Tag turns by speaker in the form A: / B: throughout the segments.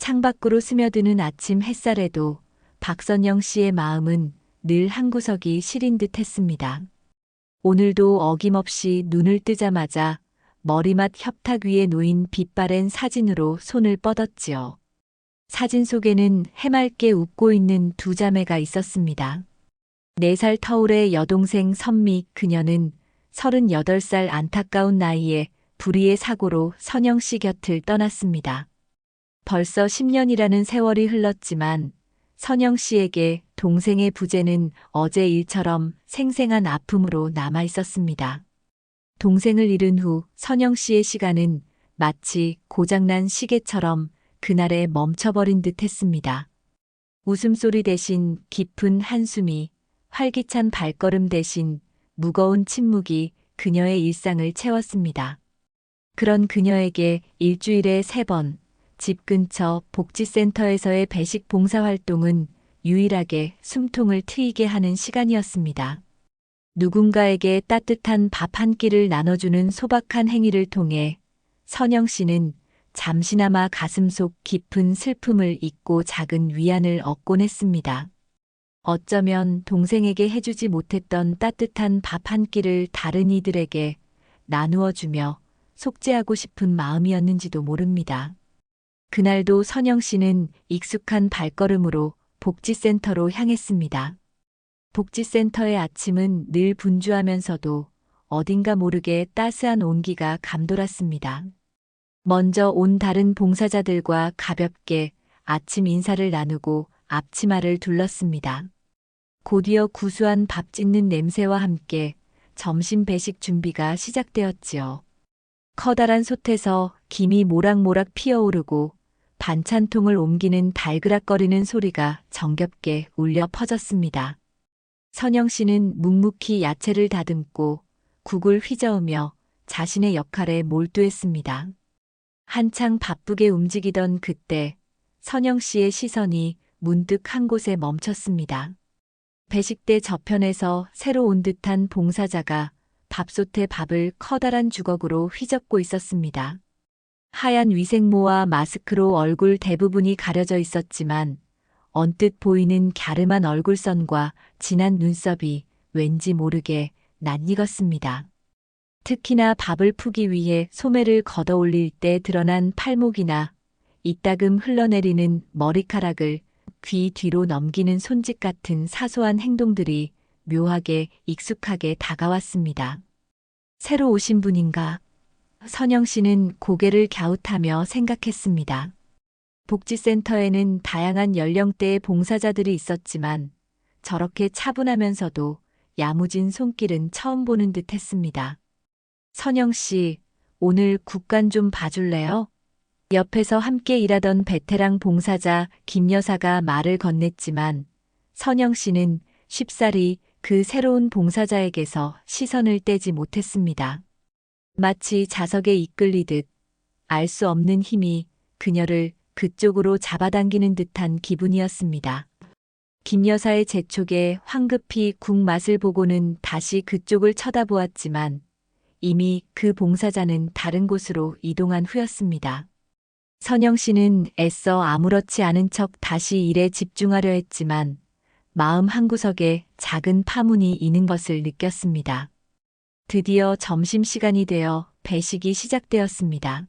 A: 창밖으로 스며드는 아침 햇살에도 박선영 씨의 마음은 늘 한 구석이 시린 듯 했습니다. 오늘도 어김없이 눈을 뜨자마자 머리맡 협탁 위에 놓인 빛바랜 사진으로 손을 뻗었지요. 사진 속에는 해맑게 웃고 있는 두 자매가 있었습니다. 4살 터울의 여동생 선미, 그녀는 38살 안타까운 나이에 불의의 사고로 선영 씨 곁을 떠났습니다. 벌써 10년이라는 세월이 흘렀지만 선영 씨에게 동생의 부재는 어제 일처럼 생생한 아픔으로 남아 있었습니다. 동생을 잃은 후 선영 씨의 시간은 마치 고장난 시계처럼 그날에 멈춰버린 듯 했습니다. 웃음소리 대신 깊은 한숨이, 활기찬 발걸음 대신 무거운 침묵이 그녀의 일상을 채웠습니다. 그런 그녀에게 일주일에 3번, 집 근처 복지센터에서의 배식 봉사활동은 유일하게 숨통을 트이게 하는 시간이었습니다. 누군가에게 따뜻한 밥 한 끼를 나눠주는 소박한 행위를 통해 선영 씨는 잠시나마 가슴속 깊은 슬픔을 잊고 작은 위안을 얻곤 했습니다. 어쩌면 동생에게 해주지 못했던 따뜻한 밥 한 끼를 다른 이들에게 나누어 주며 속죄하고 싶은 마음이었는지도 모릅니다. 그날도 선영 씨는 익숙한 발걸음으로 복지센터로 향했습니다. 복지센터의 아침은 늘 분주하면서도 어딘가 모르게 따스한 온기가 감돌았습니다. 먼저 온 다른 봉사자들과 가볍게 아침 인사를 나누고 앞치마를 둘렀습니다. 곧이어 구수한 밥 짓는 냄새와 함께 점심 배식 준비가 시작되었지요. 커다란 솥에서 김이 모락모락 피어오르고 반찬통을 옮기는 달그락거리는 소리가 정겹게 울려 퍼졌습니다. 선영 씨는 묵묵히 야채를 다듬고 국을 휘저으며 자신의 역할에 몰두했습니다. 한창 바쁘게 움직이던 그때 선영 씨의 시선이 문득 한 곳에 멈췄습니다. 배식대 저편에서 새로 온 듯한 봉사자가 밥솥에 밥을 커다란 주걱으로 휘젓고 있었습니다. 하얀 위생모와 마스크로 얼굴 대부분이 가려져 있었지만 언뜻 보이는 갸름한 얼굴선과 진한 눈썹이 왠지 모르게 낯익었습니다. 특히나 밥을 푸기 위해 소매를 걷어 올릴 때 드러난 팔목이나 이따금 흘러내리는 머리카락을 귀 뒤로 넘기는 손짓 같은 사소한 행동들이 묘하게 익숙하게 다가왔습니다. 새로 오신 분인가? 선영 씨는 고개를 갸웃하며 생각했습니다. 복지센터에는 다양한 연령대의 봉사자들이 있었지만 저렇게 차분하면서도 야무진 손길은 처음 보는 듯 했습니다. 선영 씨, 오늘 국간 좀 봐줄래요? 옆에서 함께 일하던 베테랑 봉사자 김 여사가 말을 건넸지만 선영 씨는 쉽사리 그 새로운 봉사자에게서 시선을 떼지 못했습니다. 마치 자석에 이끌리듯 알 수 없는 힘이 그녀를 그쪽으로 잡아당기는 듯한 기분이었습니다. 김 여사의 재촉에 황급히 국 맛을 보고는 다시 그쪽을 쳐다보았지만 이미 그 봉사자는 다른 곳으로 이동한 후였습니다. 선영 씨는 애써 아무렇지 않은 척 다시 일에 집중하려 했지만 마음 한구석에 작은 파문이 있는 것을 느꼈습니다. 드디어 점심시간이 되어 배식이 시작되었습니다.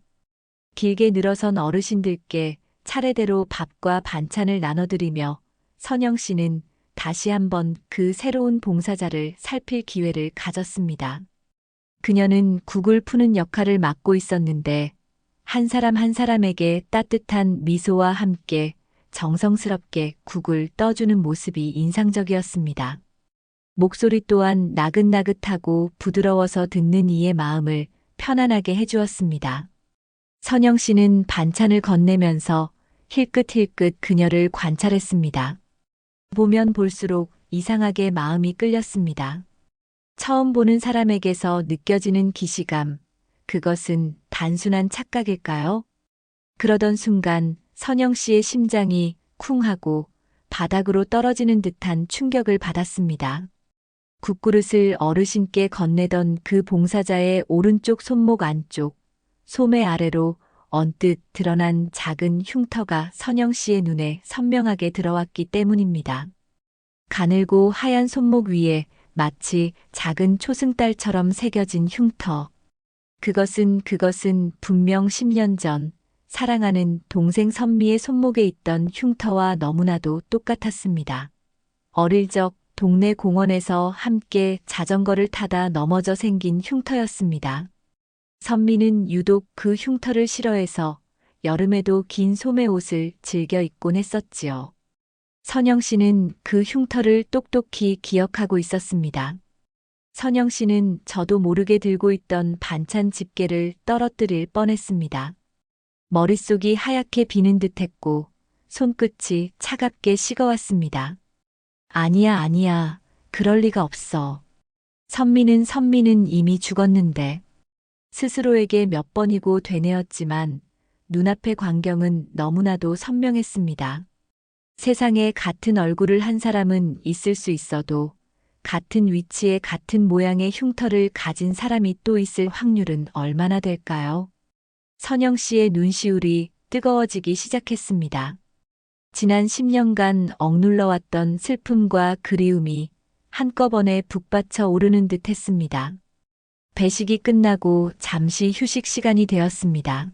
A: 길게 늘어선 어르신들께 차례대로 밥과 반찬을 나눠드리며 선영 씨는 다시 한번 그 새로운 봉사자를 살필 기회를 가졌습니다. 그녀는 국을 푸는 역할을 맡고 있었는데 한 사람 한 사람에게 따뜻한 미소와 함께 정성스럽게 국을 떠주는 모습이 인상적이었습니다. 목소리 또한 나긋나긋하고 부드러워서 듣는 이의 마음을 편안하게 해주었습니다. 선영 씨는 반찬을 건네면서 힐끗힐끗 그녀를 관찰했습니다. 보면 볼수록 이상하게 마음이 끌렸습니다. 처음 보는 사람에게서 느껴지는 기시감, 그것은 단순한 착각일까요? 그러던 순간 선영 씨의 심장이 쿵 하고 바닥으로 떨어지는 듯한 충격을 받았습니다. 국그릇을 어르신께 건네던 그 봉사자의 오른쪽 손목 안쪽, 소매 아래로 언뜻 드러난 작은 흉터가 선영 씨의 눈에 선명하게 들어왔기 때문입니다. 가늘고 하얀 손목 위에 마치 작은 초승달처럼 새겨진 흉터. 그것은 분명 10년 전 사랑하는 동생 선미의 손목에 있던 흉터와 너무나도 똑같았습니다. 어릴 적 동네 공원에서 함께 자전거를 타다 넘어져 생긴 흉터였습니다. 선미는 유독 그 흉터를 싫어해서 여름에도 긴 소매 옷을 즐겨 입곤 했었지요. 선영 씨는 그 흉터를 똑똑히 기억하고 있었습니다. 선영 씨는 저도 모르게 들고 있던 반찬 집게를 떨어뜨릴 뻔했습니다. 머릿속이 하얗게 비는 듯했고 손끝이 차갑게 식어왔습니다. 아니야. 그럴 리가 없어. 선미는 이미 죽었는데. 스스로에게 몇 번이고 되뇌었지만 눈앞의 광경은 너무나도 선명했습니다. 세상에 같은 얼굴을 한 사람은 있을 수 있어도 같은 위치에 같은 모양의 흉터를 가진 사람이 또 있을 확률은 얼마나 될까요? 선영 씨의 눈시울이 뜨거워지기 시작했습니다. 지난 10년간 억눌러왔던 슬픔과 그리움이 한꺼번에 북받쳐 오르는 듯 했습니다. 배식이 끝나고 잠시 휴식 시간이 되었습니다.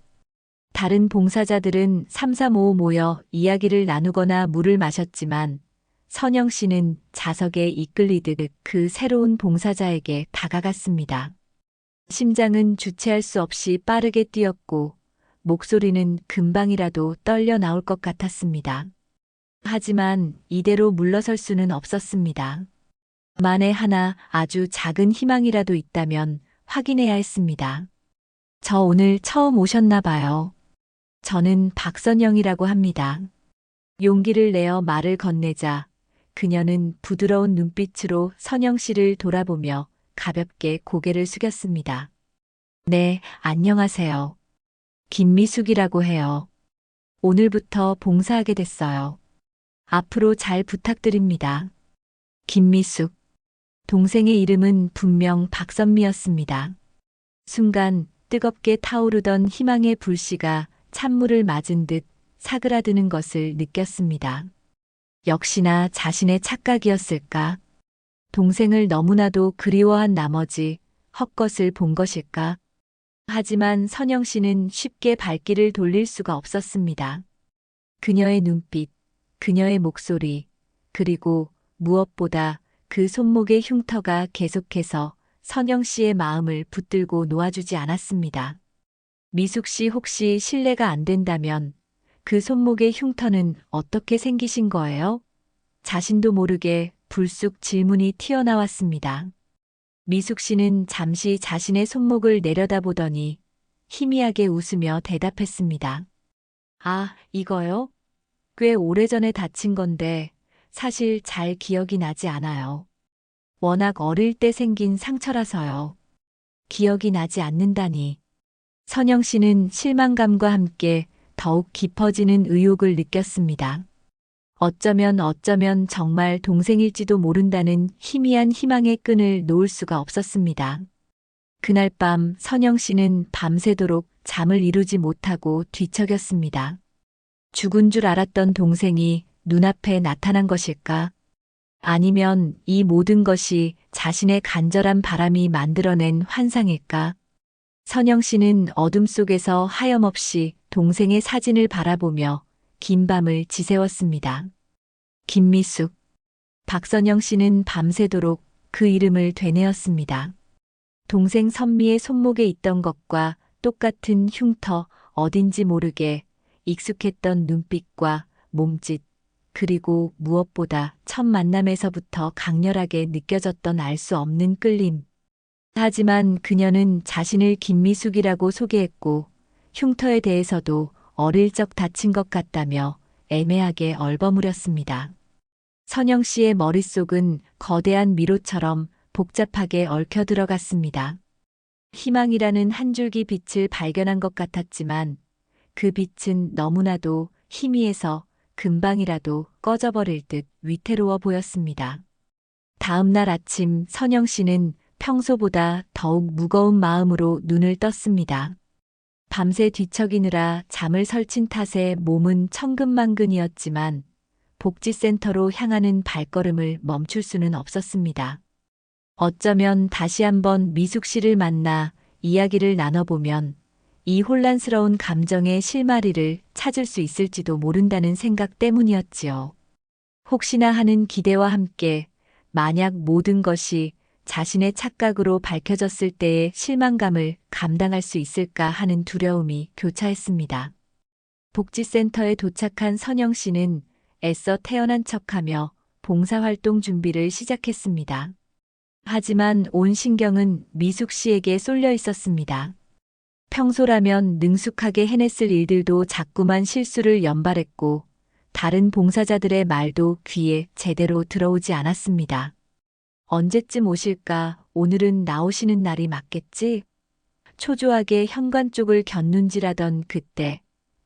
A: 다른 봉사자들은 삼삼오오 모여 이야기를 나누거나 물을 마셨지만 선영 씨는 자석에 이끌리듯 그 새로운 봉사자에게 다가갔습니다. 심장은 주체할 수 없이 빠르게 뛰었고 목소리는 금방이라도 떨려 나올 것 같았습니다. 하지만 이대로 물러설 수는 없었습니다. 만에 하나 아주 작은 희망이라도 있다면 확인해야 했습니다. 저 오늘 처음 오셨나 봐요. 저는 박선영이라고 합니다. 용기를 내어 말을 건네자 그녀는 부드러운 눈빛으로 선영 씨를 돌아보며 가볍게 고개를 숙였습니다. 네, 안녕하세요. 김미숙이라고 해요. 오늘부터 봉사하게 됐어요. 앞으로 잘 부탁드립니다. 김미숙. 동생의 이름은 분명 박선미였습니다. 순간 뜨겁게 타오르던 희망의 불씨가 찬물을 맞은 듯 사그라드는 것을 느꼈습니다. 역시나 자신의 착각이었을까? 동생을 너무나도 그리워한 나머지 헛것을 본 것일까? 하지만 선영 씨는 쉽게 발길을 돌릴 수가 없었습니다. 그녀의 눈빛, 그녀의 목소리, 그리고 무엇보다 그 손목의 흉터가 계속해서 선영 씨의 마음을 붙들고 놓아주지 않았습니다. 미숙 씨 혹시 실례가 안 된다면 그 손목의 흉터는 어떻게 생기신 거예요? 자신도 모르게 불쑥 질문이 튀어나왔습니다. 미숙 씨는 잠시 자신의 손목을 내려다보더니 희미하게 웃으며 대답했습니다. 아, 이거요? 꽤 오래전에 다친 건데 사실 잘 기억이 나지 않아요. 워낙 어릴 때 생긴 상처라서요. 기억이 나지 않는다니. 선영 씨는 실망감과 함께 더욱 깊어지는 의욕을 느꼈습니다. 어쩌면 정말 동생일지도 모른다는 희미한 희망의 끈을 놓을 수가 없었습니다. 그날 밤 선영 씨는 밤새도록 잠을 이루지 못하고 뒤척였습니다. 죽은 줄 알았던 동생이 눈앞에 나타난 것일까? 아니면 이 모든 것이 자신의 간절한 바람이 만들어낸 환상일까? 선영 씨는 어둠 속에서 하염없이 동생의 사진을 바라보며 긴 밤을 지새웠습니다. 김미숙. 박선영 씨는 밤새도록 그 이름을 되뇌었습니다. 동생 선미의 손목에 있던 것과 똑같은 흉터, 어딘지 모르게 익숙했던 눈빛과 몸짓, 그리고 무엇보다 첫 만남에서부터 강렬하게 느껴졌던 알 수 없는 끌림. 하지만 그녀는 자신을 김미숙이라고 소개했고 흉터에 대해서도 어릴 적 다친 것 같다며 애매하게 얼버무렸습니다. 선영 씨의 머릿속은 거대한 미로처럼 복잡하게 얽혀 들어갔습니다. 희망이라는 한 줄기 빛을 발견한 것 같았지만 그 빛은 너무나도 희미해서 금방이라도 꺼져버릴 듯 위태로워 보였습니다. 다음 날 아침 선영 씨는 평소보다 더욱 무거운 마음으로 눈을 떴습니다. 밤새 뒤척이느라 잠을 설친 탓에 몸은 천근만근이었지만 복지센터로 향하는 발걸음을 멈출 수는 없었습니다. 어쩌면 다시 한번 미숙 씨를 만나 이야기를 나눠보면 이 혼란스러운 감정의 실마리를 찾을 수 있을지도 모른다는 생각 때문이었지요. 혹시나 하는 기대와 함께 만약 모든 것이 자신의 착각으로 밝혀졌을 때의 실망감을 감당할 수 있을까 하는 두려움이 교차했습니다. 복지센터에 도착한 선영 씨는 애써 태어난 척하며 봉사활동 준비를 시작했습니다. 하지만 온 신경은 미숙 씨에게 쏠려 있었습니다. 평소라면 능숙하게 해냈을 일들도 자꾸만 실수를 연발했고 다른 봉사자들의 말도 귀에 제대로 들어오지 않았습니다. 언제쯤 오실까? 오늘은 나오시는 날이 맞겠지? 초조하게 현관 쪽을 곁눈질하던 그때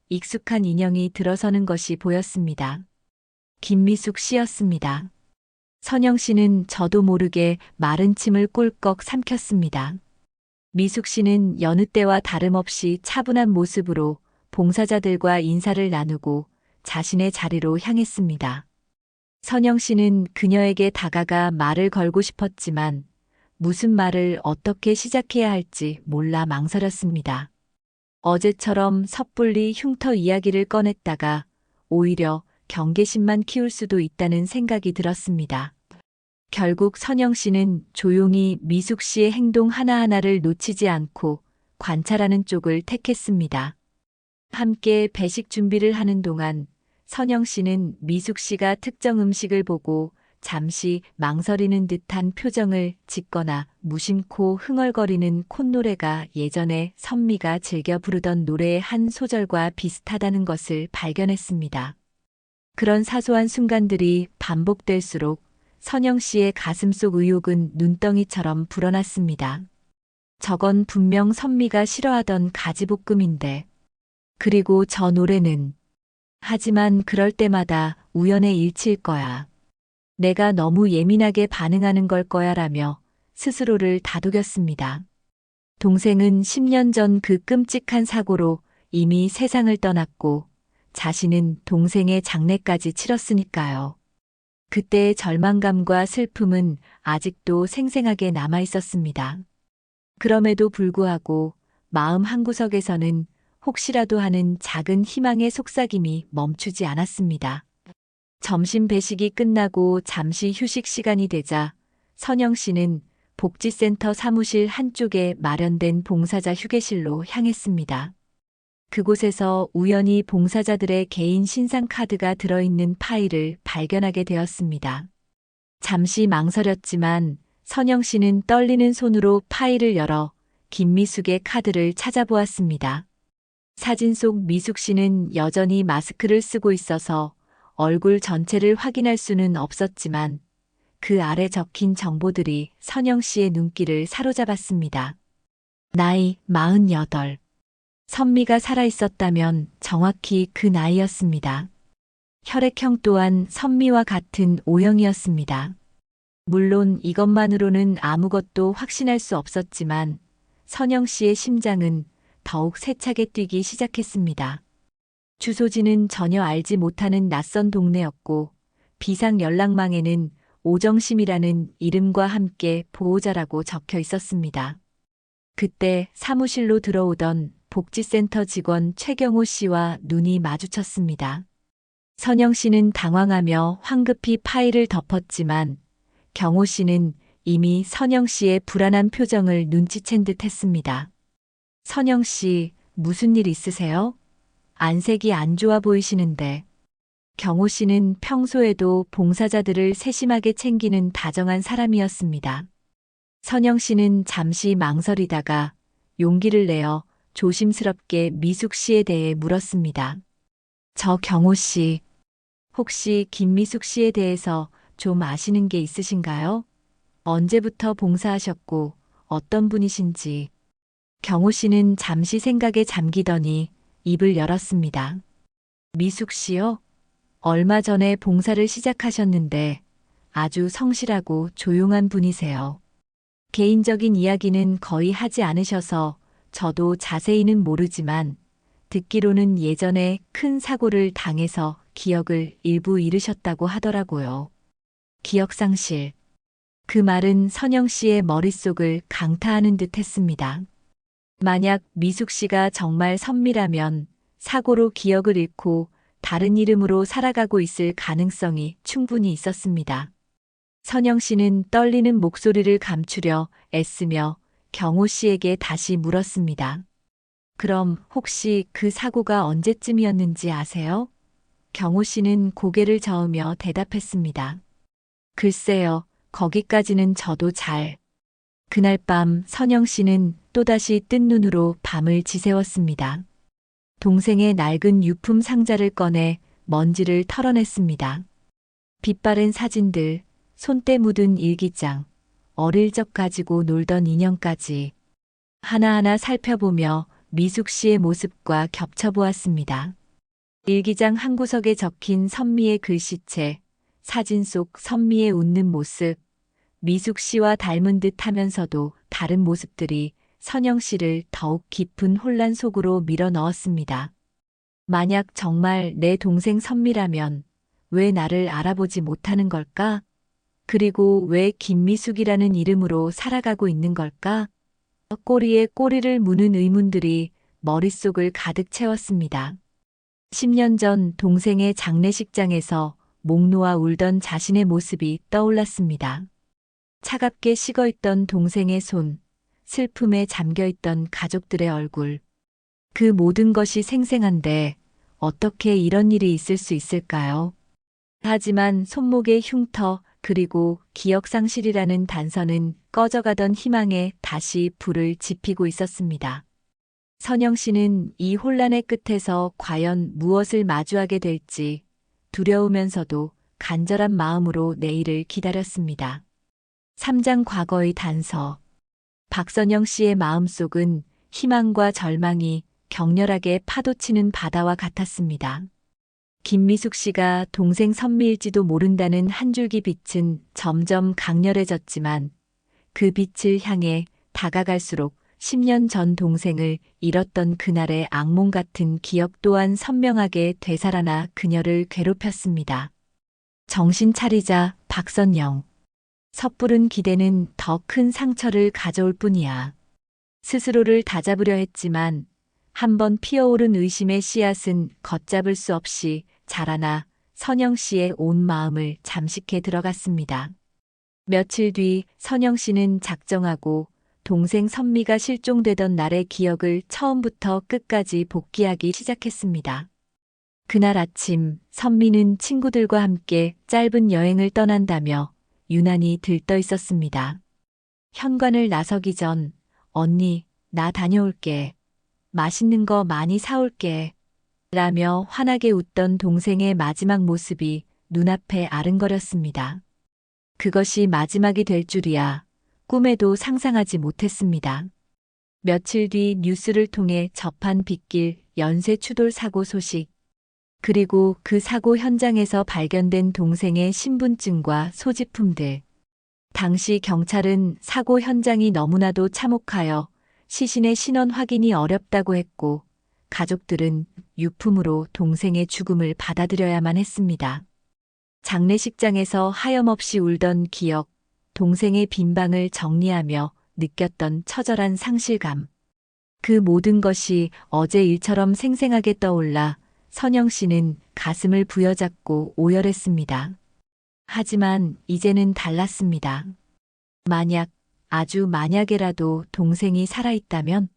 A: 익숙한 인형이 들어서는 것이 보였습니다. 김미숙 씨였습니다. 선영 씨는 저도 모르게 마른 침을 꿀꺽 삼켰습니다. 미숙 씨는 여느 때와 다름없이 차분한 모습으로 봉사자들과 인사를 나누고 자신의 자리로 향했습니다. 선영 씨는 그녀에게 다가가 말을 걸고 싶었지만 무슨 말을 어떻게 시작해야 할지 몰라 망설였습니다. 어제처럼 섣불리 흉터 이야기를 꺼냈다가 오히려 경계심만 키울 수도 있다는 생각이 들었습니다. 결국 선영 씨는 조용히 미숙 씨의 행동 하나하나를 놓치지 않고 관찰하는 쪽을 택했습니다. 함께 배식 준비를 하는 동안 선영 씨는 미숙 씨가 특정 음식을 보고 잠시 망설이는 듯한 표정을 짓거나 무심코 흥얼거리는 콧노래가 예전에 선미가 즐겨 부르던 노래의 한 소절과 비슷하다는 것을 발견했습니다. 그런 사소한 순간들이 반복될수록 선영 씨의 가슴속 의욕은 눈덩이처럼 불어났습니다. 저건 분명 선미가 싫어하던 가지볶음인데. 그리고 저 노래는. 하지만 그럴 때마다 우연의 일치일 거야. 내가 너무 예민하게 반응하는 걸 거야라며 스스로를 다독였습니다. 동생은 10년 전 그 끔찍한 사고로 이미 세상을 떠났고 자신은 동생의 장례까지 치렀으니까요. 그때의 절망감과 슬픔은 아직도 생생하게 남아 있었습니다. 그럼에도 불구하고 마음 한구석에서는 혹시라도 하는 작은 희망의 속삭임이 멈추지 않았습니다. 점심 배식이 끝나고 잠시 휴식 시간이 되자 선영 씨는 복지센터 사무실 한쪽에 마련된 봉사자 휴게실로 향했습니다. 그곳에서 우연히 봉사자들의 개인 신상 카드가 들어있는 파일을 발견하게 되었습니다. 잠시 망설였지만 선영 씨는 떨리는 손으로 파일을 열어 김미숙의 카드를 찾아보았습니다. 사진 속 미숙 씨는 여전히 마스크를 쓰고 있어서 얼굴 전체를 확인할 수는 없었지만 그 아래 적힌 정보들이 선영 씨의 눈길을 사로잡았습니다. 나이 48. 선미가 살아있었다면 정확히 그 나이였습니다. 혈액형 또한 선미와 같은 O형이었습니다. 물론 이것만으로는 아무것도 확신할 수 없었지만 선영 씨의 심장은 더욱 세차게 뛰기 시작했습니다. 주소지는 전혀 알지 못하는 낯선 동네였고 비상 연락망에는 오정심이라는 이름과 함께 보호자라고 적혀 있었습니다. 그때 사무실로 들어오던 복지센터 직원 최경호 씨와 눈이 마주쳤습니다. 선영 씨는 당황하며 황급히 파일을 덮었지만 경호 씨는 이미 선영 씨의 불안한 표정을 눈치챈 듯 했습니다. 선영 씨, 무슨 일 있으세요? 안색이 안 좋아 보이시는데. 경호 씨는 평소에도 봉사자들을 세심하게 챙기는 다정한 사람이었습니다. 선영 씨는 잠시 망설이다가 용기를 내어 조심스럽게 미숙 씨에 대해 물었습니다. 저 경호 씨, 혹시 김미숙 씨에 대해서 좀 아시는 게 있으신가요? 언제부터 봉사하셨고 어떤 분이신지. 경호 씨는 잠시 생각에 잠기더니 입을 열었습니다. 미숙 씨요? 얼마 전에 봉사를 시작하셨는데 아주 성실하고 조용한 분이세요. 개인적인 이야기는 거의 하지 않으셔서 저도 자세히는 모르지만 듣기로는 예전에 큰 사고를 당해서 기억을 일부 잃으셨다고 하더라고요. 기억상실. 그 말은 선영 씨의 머릿속을 강타하는 듯 했습니다. 만약 미숙 씨가 정말 선미라면 사고로 기억을 잃고 다른 이름으로 살아가고 있을 가능성이 충분히 있었습니다. 선영 씨는 떨리는 목소리를 감추려 애쓰며 경호 씨에게 다시 물었습니다. 그럼 혹시 그 사고가 언제쯤이었는지 아세요? 경호 씨는 고개를 저으며 대답했습니다. 글쎄요, 거기까지는 저도 잘. 그날 밤 선영 씨는 또다시 뜬 눈으로 밤을 지새웠습니다. 동생의 낡은 유품 상자를 꺼내 먼지를 털어냈습니다. 빛바랜 사진들, 손때 묻은 일기장, 어릴 적 가지고 놀던 인형까지 하나하나 살펴보며 미숙 씨의 모습과 겹쳐보았습니다. 일기장 한 구석에 적힌 선미의 글씨체, 사진 속 선미의 웃는 모습, 미숙 씨와 닮은 듯 하면서도 다른 모습들이 선영 씨를 더욱 깊은 혼란 속으로 밀어 넣었습니다. 만약 정말 내 동생 선미라면 왜 나를 알아보지 못하는 걸까? 그리고 왜 김미숙이라는 이름으로 살아가고 있는 걸까? 꼬리에 꼬리를 무는 의문들이 머릿속을 가득 채웠습니다. 10년 전 동생의 장례식장에서 목 놓아 울던 자신의 모습이 떠올랐습니다. 차갑게 식어있던 동생의 손, 슬픔에 잠겨있던 가족들의 얼굴. 그 모든 것이 생생한데 어떻게 이런 일이 있을 수 있을까요? 하지만 손목의 흉터 그리고 기억상실이라는 단서는 꺼져가던 희망에 다시 불을 지피고 있었습니다. 선영 씨는 이 혼란의 끝에서 과연 무엇을 마주하게 될지 두려우면서도 간절한 마음으로 내일을 기다렸습니다. 3장 과거의 단서. 박선영 씨의 마음속은 희망과 절망이 격렬하게 파도치는 바다와 같았습니다. 김미숙 씨가 동생 선미일지도 모른다는 한 줄기 빛은 점점 강렬해졌지만 그 빛을 향해 다가갈수록 10년 전 동생을 잃었던 그날의 악몽 같은 기억 또한 선명하게 되살아나 그녀를 괴롭혔습니다. 정신 차리자, 박선영. 섣부른 기대는 더 큰 상처를 가져올 뿐이야. 스스로를 다잡으려 했지만 한번 피어오른 의심의 씨앗은 걷잡을 수 없이 자라나 선영 씨의 온 마음을 잠식해 들어갔습니다. 며칠 뒤 선영 씨는 작정하고 동생 선미가 실종되던 날의 기억을 처음부터 끝까지 복기하기 시작했습니다. 그날 아침 선미는 친구들과 함께 짧은 여행을 떠난다며 유난히 들떠 있었습니다. 현관을 나서기 전 언니, 나 다녀올게. 맛있는 거 많이 사올게. 라며 환하게 웃던 동생의 마지막 모습이 눈앞에 아른거렸습니다. 그것이 마지막이 될 줄이야 꿈에도 상상하지 못했습니다. 며칠 뒤 뉴스를 통해 접한 빗길 연쇄 추돌 사고 소식, 그리고 그 사고 현장에서 발견된 동생의 신분증과 소지품들. 당시 경찰은 사고 현장이 너무나도 참혹하여 시신의 신원 확인이 어렵다고 했고, 가족들은 유품으로 동생의 죽음을 받아들여야만 했습니다. 장례식장에서 하염없이 울던 기억, 동생의 빈 방을 정리하며 느꼈던 처절한 상실감. 그 모든 것이 어제 일처럼 생생하게 떠올라 선영 씨는 가슴을 부여잡고 오열했습니다. 하지만 이제는 달랐습니다. 만약, 아주 만약에라도 동생이 살아있다면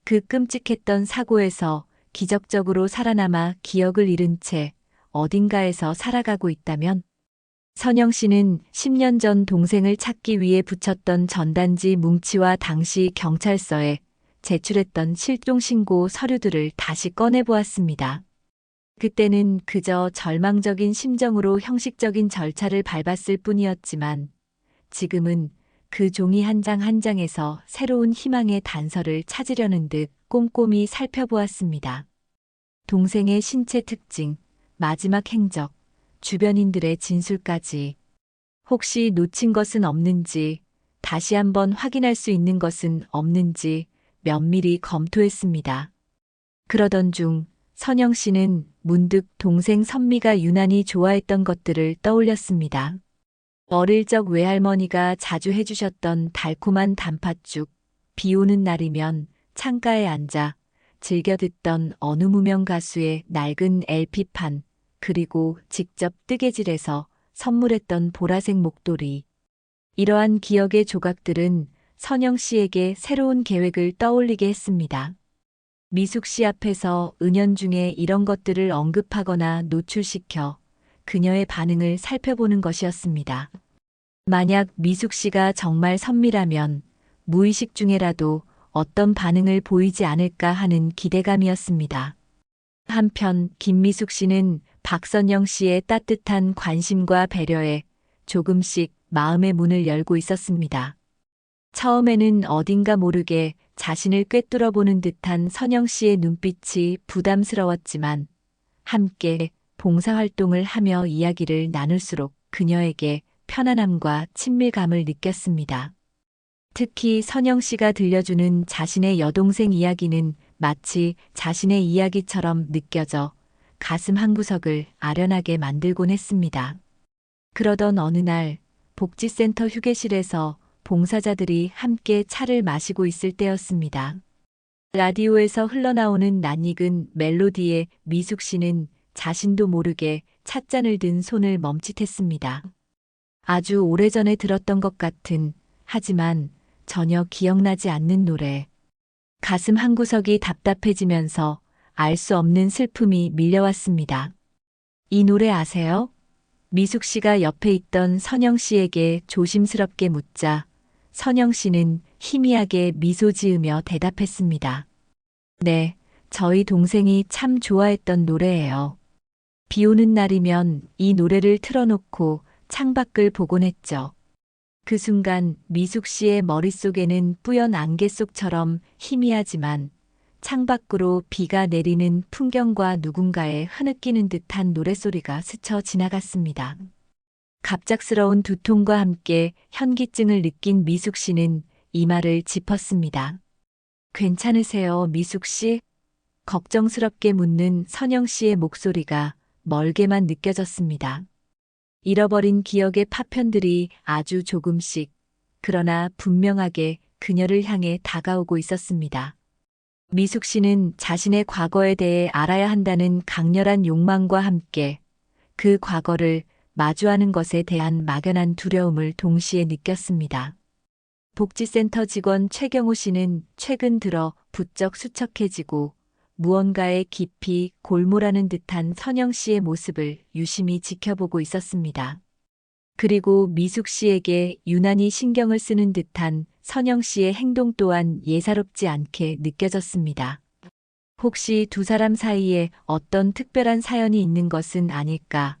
A: 그 끔찍했던 사고에서 기적적으로 살아남아 기억을 잃은 채 어딘가에서 살아가고 있다면 선영 씨는 10년 전 동생을 찾기 위해 붙였던 전단지 뭉치와 당시 경찰서에 제출했던 실종신고 서류들을 다시 꺼내보았습니다. 그때는 그저 절망적인 심정으로 형식적인 절차를 밟았을 뿐이었지만 지금은 그 종이 한 장 한 장에서 새로운 희망의 단서를 찾으려는 듯 꼼꼼히 살펴보았습니다. 동생의 신체 특징, 마지막 행적, 주변인들의 진술까지. 혹시 놓친 것은 없는지, 다시 한번 확인할 수 있는 것은 없는지 면밀히 검토했습니다. 그러던 중 선영 씨는 문득 동생 선미가 유난히 좋아했던 것들을 떠올렸습니다. 어릴 적 외할머니가 자주 해주셨던 달콤한 단팥죽, 비 오는 날이면 창가에 앉아 즐겨 듣던 어느 무명 가수의 낡은 LP판, 그리고 직접 뜨개질해서 선물했던 보라색 목도리. 이러한 기억의 조각들은 선영 씨에게 새로운 계획을 떠올리게 했습니다. 미숙 씨 앞에서 은연중에 이런 것들을 언급하거나 노출시켜 그녀의 반응을 살펴보는 것이었습니다. 만약 미숙 씨가 정말 선미라면 무의식 중에라도 어떤 반응을 보이지 않을까 하는 기대감이었습니다. 한편 김미숙 씨는 박선영 씨의 따뜻한 관심과 배려에 조금씩 마음의 문을 열고 있었습니다. 처음에는 어딘가 모르게 자신을 꿰뚫어 보는 듯한 선영 씨의 눈빛이 부담스러웠지만 함께 봉사활동을 하며 이야기를 나눌수록 그녀에게 편안함과 친밀감을 느꼈습니다. 특히 선영 씨가 들려주는 자신의 여동생 이야기는 마치 자신의 이야기처럼 느껴져 가슴 한구석을 아련하게 만들곤 했습니다. 그러던 어느 날 복지센터 휴게실에서 봉사자들이 함께 차를 마시고 있을 때였습니다. 라디오에서 흘러나오는 낯익은 멜로디에 미숙 씨는 자신도 모르게 찻잔을 든 손을 멈칫했습니다. 아주 오래전에 들었던 것 같은, 하지만 전혀 기억나지 않는 노래. 가슴 한구석이 답답해지면서 알 수 없는 슬픔이 밀려왔습니다. 이 노래 아세요? 미숙 씨가 옆에 있던 선영 씨에게 조심스럽게 묻자 선영 씨는 희미하게 미소 지으며 대답했습니다. 네, 저희 동생이 참 좋아했던 노래예요. 비 오는 날이면 이 노래를 틀어놓고 창밖을 보곤 했죠. 그 순간 미숙 씨의 머릿속에는 뿌연 안개 속처럼 희미하지만 창밖으로 비가 내리는 풍경과 누군가의 흐느끼는 듯한 노랫소리가 스쳐 지나갔습니다. 갑작스러운 두통과 함께 현기증을 느낀 미숙 씨는 이마를 짚었습니다. 괜찮으세요, 미숙 씨? 걱정스럽게 묻는 선영 씨의 목소리가 멀게만 느껴졌습니다. 잃어버린 기억의 파편들이 아주 조금씩, 그러나 분명하게 그녀를 향해 다가오고 있었습니다. 미숙 씨는 자신의 과거에 대해 알아야 한다는 강렬한 욕망과 함께 그 과거를 마주하는 것에 대한 막연한 두려움을 동시에 느꼈습니다. 복지센터 직원 최경호 씨는 최근 들어 부쩍 수척해지고 무언가에 깊이 골몰하는 듯한 선영 씨의 모습을 유심히 지켜보고 있었습니다. 그리고 미숙 씨에게 유난히 신경을 쓰는 듯한 선영 씨의 행동 또한 예사롭지 않게 느껴졌습니다. 혹시 두 사람 사이에 어떤 특별한 사연이 있는 것은 아닐까?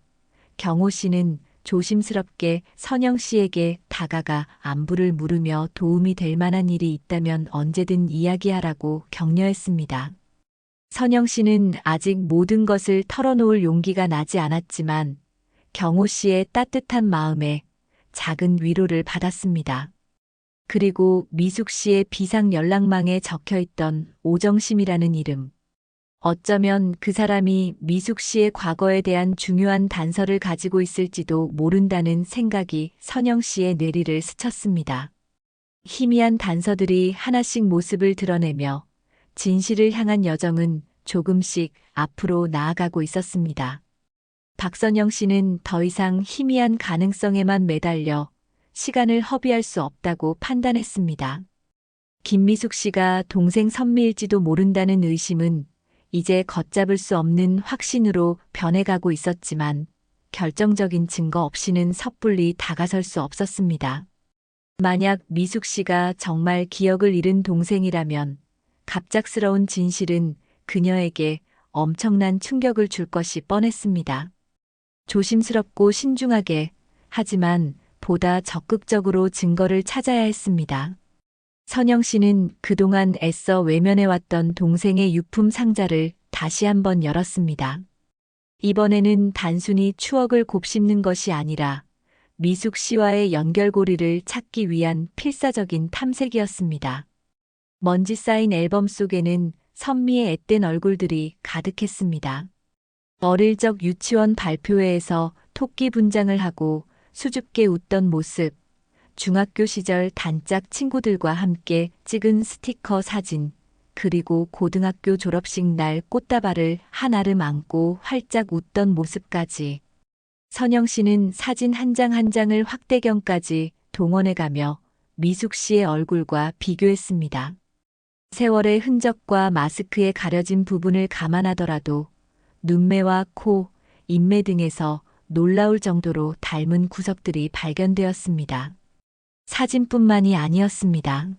A: 경호 씨는 조심스럽게 선영 씨에게 다가가 안부를 물으며 도움이 될 만한 일이 있다면 언제든 이야기하라고 격려했습니다. 선영 씨는 아직 모든 것을 털어놓을 용기가 나지 않았지만 경호 씨의 따뜻한 마음에 작은 위로를 받았습니다. 그리고 미숙 씨의 비상 연락망에 적혀있던 오정심이라는 이름. 어쩌면 그 사람이 미숙 씨의 과거에 대한 중요한 단서를 가지고 있을지도 모른다는 생각이 선영 씨의 뇌리를 스쳤습니다. 희미한 단서들이 하나씩 모습을 드러내며 진실을 향한 여정은 조금씩 앞으로 나아가고 있었습니다. 박선영 씨는 더 이상 희미한 가능성에만 매달려 시간을 허비할 수 없다고 판단했습니다. 김미숙 씨가 동생 선미일지도 모른다는 의심은 이제 걷잡을 수 없는 확신으로 변해가고 있었지만 결정적인 증거 없이는 섣불리 다가설 수 없었습니다. 만약 미숙 씨가 정말 기억을 잃은 동생이라면 갑작스러운 진실은 그녀에게 엄청난 충격을 줄 것이 뻔했습니다. 조심스럽고 신중하게, 하지만 보다 적극적으로 증거를 찾아야 했습니다. 선영 씨는 그동안 애써 외면해왔던 동생의 유품 상자를 다시 한번 열었습니다. 이번에는 단순히 추억을 곱씹는 것이 아니라 미숙 씨와의 연결고리를 찾기 위한 필사적인 탐색이었습니다. 먼지 쌓인 앨범 속에는 선미의 앳된 얼굴들이 가득했습니다. 어릴 적 유치원 발표회에서 토끼 분장을 하고 수줍게 웃던 모습, 중학교 시절 단짝 친구들과 함께 찍은 스티커 사진, 그리고 고등학교 졸업식 날 꽃다발을 한아름 안고 활짝 웃던 모습까지. 선영 씨는 사진 한 장 한 장을 확대경까지 동원해가며 미숙 씨의 얼굴과 비교했습니다. 세월의 흔적과 마스크에 가려진 부분을 감안하더라도 눈매와 코, 인매 등에서 놀라울 정도로 닮은 구석들이 발견되었습니다. 사진뿐만이 아니었습니다.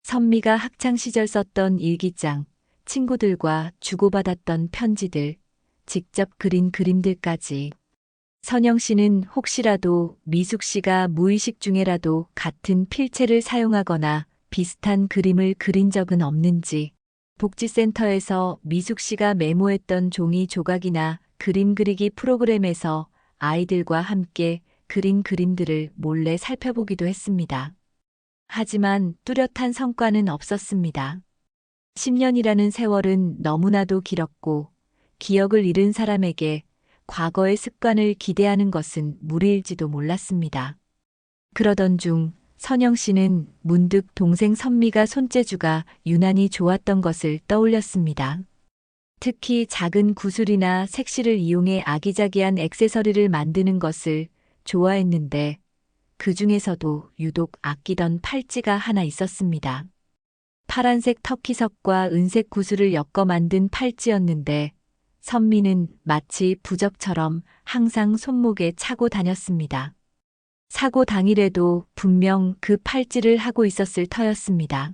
A: 선미가 학창시절 썼던 일기장, 친구들과 주고받았던 편지들, 직접 그린 그림들까지. 선영 씨는 혹시라도 미숙 씨가 무의식 중에라도 같은 필체를 사용하거나 비슷한 그림을 그린 적은 없는지, 복지센터에서 미숙 씨가 메모했던 종이 조각이나 그림 그리기 프로그램에서 아이들과 함께 그린 그림들을 몰래 살펴보기도 했습니다. 하지만 뚜렷한 성과는 없었습니다. 10년이라는 세월은 너무나도 길었고 기억을 잃은 사람에게 과거의 습관을 기대하는 것은 무리일지도 몰랐습니다. 그러던 중 선영 씨는 문득 동생 선미가 손재주가 유난히 좋았던 것을 떠올렸습니다. 특히 작은 구슬이나 색실을 이용해 아기자기한 액세서리를 만드는 것을 좋아했는데 그 중에서도 유독 아끼던 팔찌가 하나 있었습니다. 파란색 터키석과 은색 구슬을 엮어 만든 팔찌였는데 선미는 마치 부적처럼 항상 손목에 차고 다녔습니다. 사고 당일에도 분명 그 팔찌를 하고 있었을 터였습니다.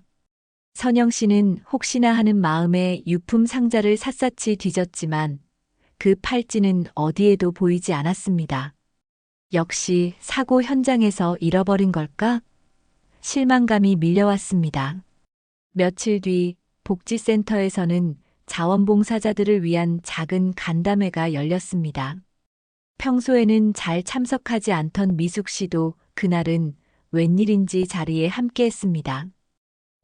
A: 선영 씨는 혹시나 하는 마음에 유품 상자를 샅샅이 뒤졌지만 그 팔찌는 어디에도 보이지 않았습니다. 역시 사고 현장에서 잃어버린 걸까? 실망감이 밀려왔습니다. 며칠 뒤 복지센터에서는 자원봉사자들을 위한 작은 간담회가 열렸습니다. 평소에는 잘 참석하지 않던 미숙 씨도 그날은 웬일인지 자리에 함께했습니다.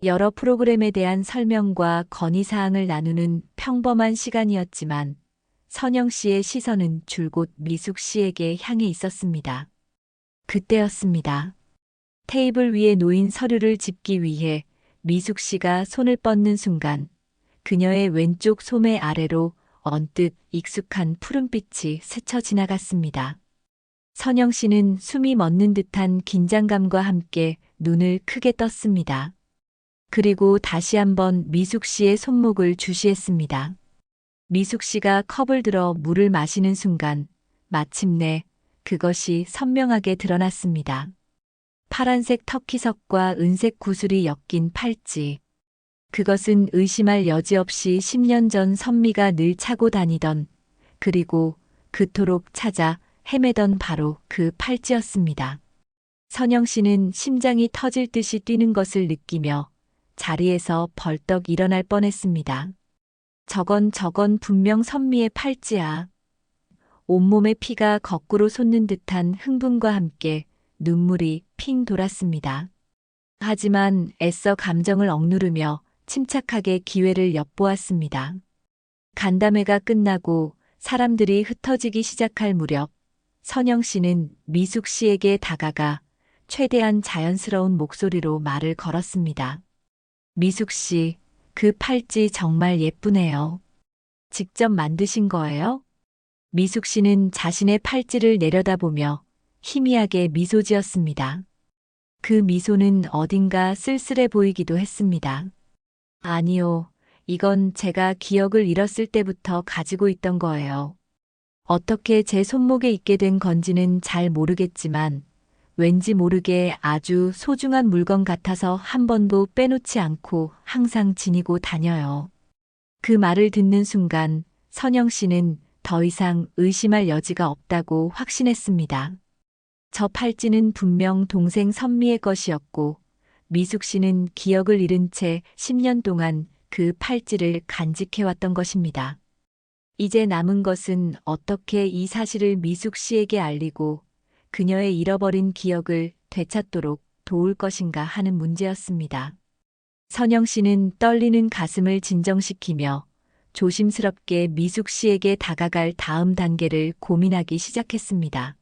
A: 여러 프로그램에 대한 설명과 건의사항을 나누는 평범한 시간이었지만 선영 씨의 시선은 줄곧 미숙 씨에게 향해 있었습니다. 그때였습니다. 테이블 위에 놓인 서류를 짚기 위해 미숙 씨가 손을 뻗는 순간 그녀의 왼쪽 소매 아래로 언뜻 익숙한 푸른빛이 스쳐 지나갔습니다. 선영 씨는 숨이 멎는 듯한 긴장감과 함께 눈을 크게 떴습니다. 그리고 다시 한번 미숙 씨의 손목을 주시했습니다. 미숙 씨가 컵을 들어 물을 마시는 순간 마침내 그것이 선명하게 드러났습니다. 파란색 터키석과 은색 구슬이 엮인 팔찌. 그것은 의심할 여지 없이 10년 전 선미가 늘 차고 다니던 그리고 그토록 찾아 헤매던 바로 그 팔찌였습니다. 선영 씨는 심장이 터질 듯이 뛰는 것을 느끼며 자리에서 벌떡 일어날 뻔했습니다. 저건 분명 선미의 팔찌야. 온몸에 피가 거꾸로 솟는 듯한 흥분과 함께 눈물이 핑 돌았습니다. 하지만 애써 감정을 억누르며 침착하게 기회를 엿보았습니다. 간담회가 끝나고 사람들이 흩어지기 시작할 무렵 선영 씨는 미숙 씨에게 다가가 최대한 자연스러운 목소리로 말을 걸었습니다. 미숙 씨, 그 팔찌 정말 예쁘네요. 직접 만드신 거예요? 미숙 씨는 자신의 팔찌를 내려다보며 희미하게 미소 지었습니다. 그 미소는 어딘가 쓸쓸해 보이기도 했습니다. 아니요, 이건 제가 기억을 잃었을 때부터 가지고 있던 거예요. 어떻게 제 손목에 있게 된 건지는 잘 모르겠지만 왠지 모르게 아주 소중한 물건 같아서 한 번도 빼놓지 않고 항상 지니고 다녀요. 그 말을 듣는 순간 선영 씨는 더 이상 의심할 여지가 없다고 확신했습니다. 저 팔찌는 분명 동생 선미의 것이었고 미숙 씨는 기억을 잃은 채 10년 동안 그 팔찌를 간직해왔던 것입니다. 이제 남은 것은 어떻게 이 사실을 미숙 씨에게 알리고 그녀의 잃어버린 기억을 되찾도록 도울 것인가 하는 문제였습니다. 선영 씨는 떨리는 가슴을 진정시키며 조심스럽게 미숙 씨에게 다가갈 다음 단계를 고민하기 시작했습니다.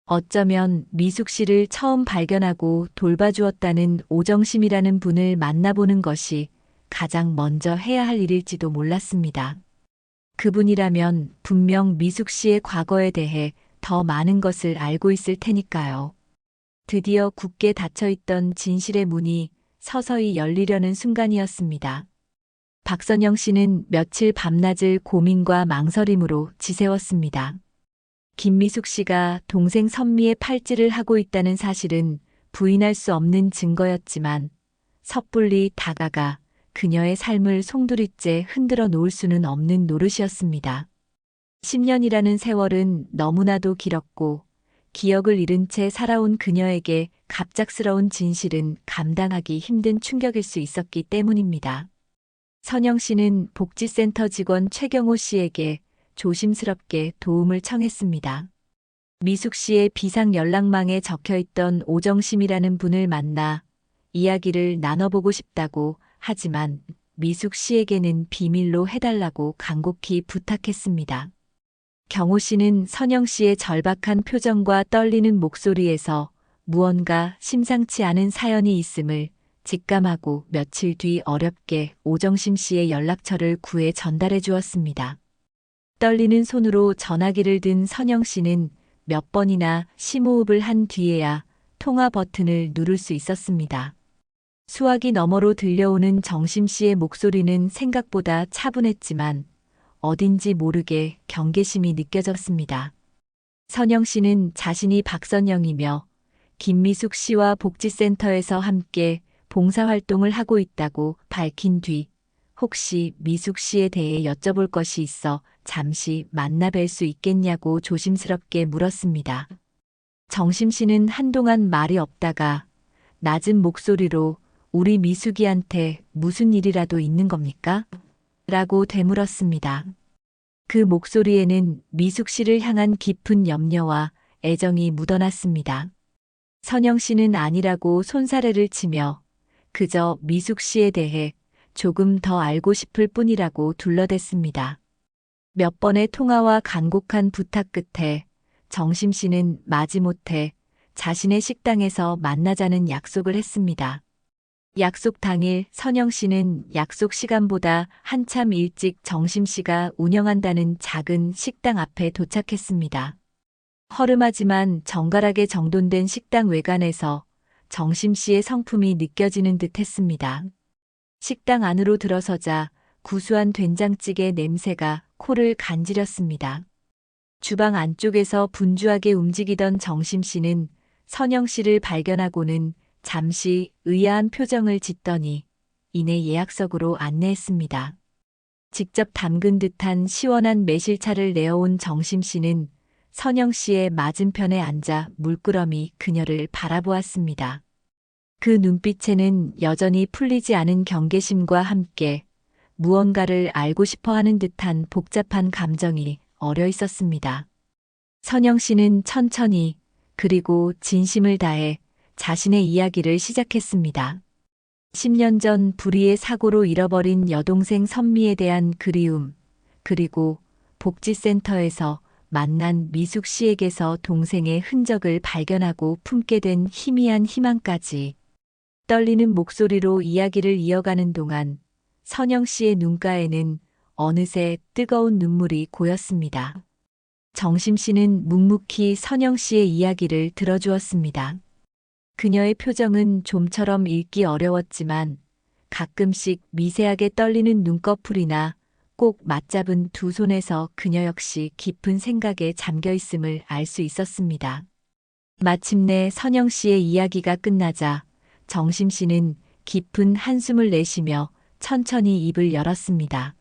A: 어쩌면 미숙 씨를 처음 발견하고 돌봐주었다는 오정심이라는 분을 만나보는 것이 가장 먼저 해야 할 일일지도 몰랐습니다. 그분이라면 분명 미숙 씨의 과거에 대해 더 많은 것을 알고 있을 테니까요. 드디어 굳게 닫혀있던 진실의 문이 서서히 열리려는 순간이었습니다. 박선영 씨는 며칠 밤낮을 고민과 망설임으로 지새웠습니다. 김미숙 씨가 동생 선미의 팔찌를 하고 있다는 사실은 부인할 수 없는 증거였지만 섣불리 다가가 그녀의 삶을 송두리째 흔들어 놓을 수는 없는 노릇이었습니다. 10년이라는 세월은 너무나도 길었고 기억을 잃은 채 살아온 그녀에게 갑작스러운 진실은 감당하기 힘든 충격일 수 있었기 때문입니다. 선영 씨는 복지센터 직원 최경호 씨에게 조심스럽게 도움을 청했습니다. 미숙 씨의 비상 연락망에 적혀있던 오정심이라는 분을 만나 이야기를 나눠보고 싶다고 하지만 미숙 씨에게는 비밀로 해달라고 간곡히 부탁했습니다. 경호 씨는 선영 씨의 절박한 표정과 떨리는 목소리에서 무언가 심상치 않은 사연이 있음을 직감하고 며칠 뒤 어렵게 오정심 씨의 연락처를 구해 전달해 주었습니다. 떨리는 손으로 전화기를 든 선영 씨는 몇 번이나 심호흡을 한 뒤에야 통화 버튼을 누를 수 있었습니다. 수화기 너머로 들려오는 정심 씨의 목소리는 생각보다 차분했지만 어딘지 모르게 경계심이 느껴졌습니다. 선영 씨는 자신이 박선영이며 김미숙 씨와 복지센터에서 함께 봉사활동을 하고 있다고 밝힌 뒤 혹시 미숙 씨에 대해 여쭤볼 것이 있어 잠시 만나 뵐 수 있겠냐고 조심스럽게 물었습니다. 정심 씨는 한동안 말이 없다가 낮은 목소리로 우리 미숙이한테 무슨 일이라도 있는 겁니까? 라고 되물었습니다. 그 목소리에는 미숙 씨를 향한 깊은 염려와 애정이 묻어났습니다. 선영 씨는 아니라고 손사래를 치며 그저 미숙 씨에 대해 조금 더 알고 싶을 뿐이라고 둘러댔습니다. 몇 번의 통화와 간곡한 부탁 끝에 정심 씨는 마지못해 자신의 식당에서 만나자는 약속을 했습니다. 약속 당일 선영 씨는 약속 시간보다 한참 일찍 정심 씨가 운영한다는 작은 식당 앞에 도착했습니다. 허름하지만 정갈하게 정돈된 식당 외관에서 정심 씨의 성품이 느껴지는 듯 했습니다. 식당 안으로 들어서자 구수한 된장찌개 냄새가 코를 간지렸습니다. 주방 안쪽에서 분주하게 움직이던 정심 씨는 선영 씨를 발견하고는 잠시 의아한 표정을 짓더니 이내 예약석으로 안내했습니다. 직접 담근 듯한 시원한 매실차를 내어온 정심 씨는 선영 씨의 맞은편에 앉아 물끄러미 그녀를 바라보았습니다. 그 눈빛에는 여전히 풀리지 않은 경계심과 함께 무언가를 알고 싶어 하는 듯한 복잡한 감정이 어려 있었습니다. 선영 씨는 천천히 그리고 진심을 다해 자신의 이야기를 시작했습니다. 10년 전 불의의 사고로 잃어버린 여동생 선미에 대한 그리움, 그리고 복지센터에서 만난 미숙 씨에게서 동생의 흔적을 발견하고 품게 된 희미한 희망까지 떨리는 목소리로 이야기를 이어가는 동안 선영 씨의 눈가에는 어느새 뜨거운 눈물이 고였습니다. 정심 씨는 묵묵히 선영 씨의 이야기를 들어주었습니다. 그녀의 표정은 좀처럼 읽기 어려웠지만 가끔씩 미세하게 떨리는 눈꺼풀이나 꼭 맞잡은 두 손에서 그녀 역시 깊은 생각에 잠겨 있음을 알 수 있었습니다. 마침내 선영 씨의 이야기가 끝나자 정심 씨는 깊은 한숨을 내쉬며 천천히 입을 열었습니다.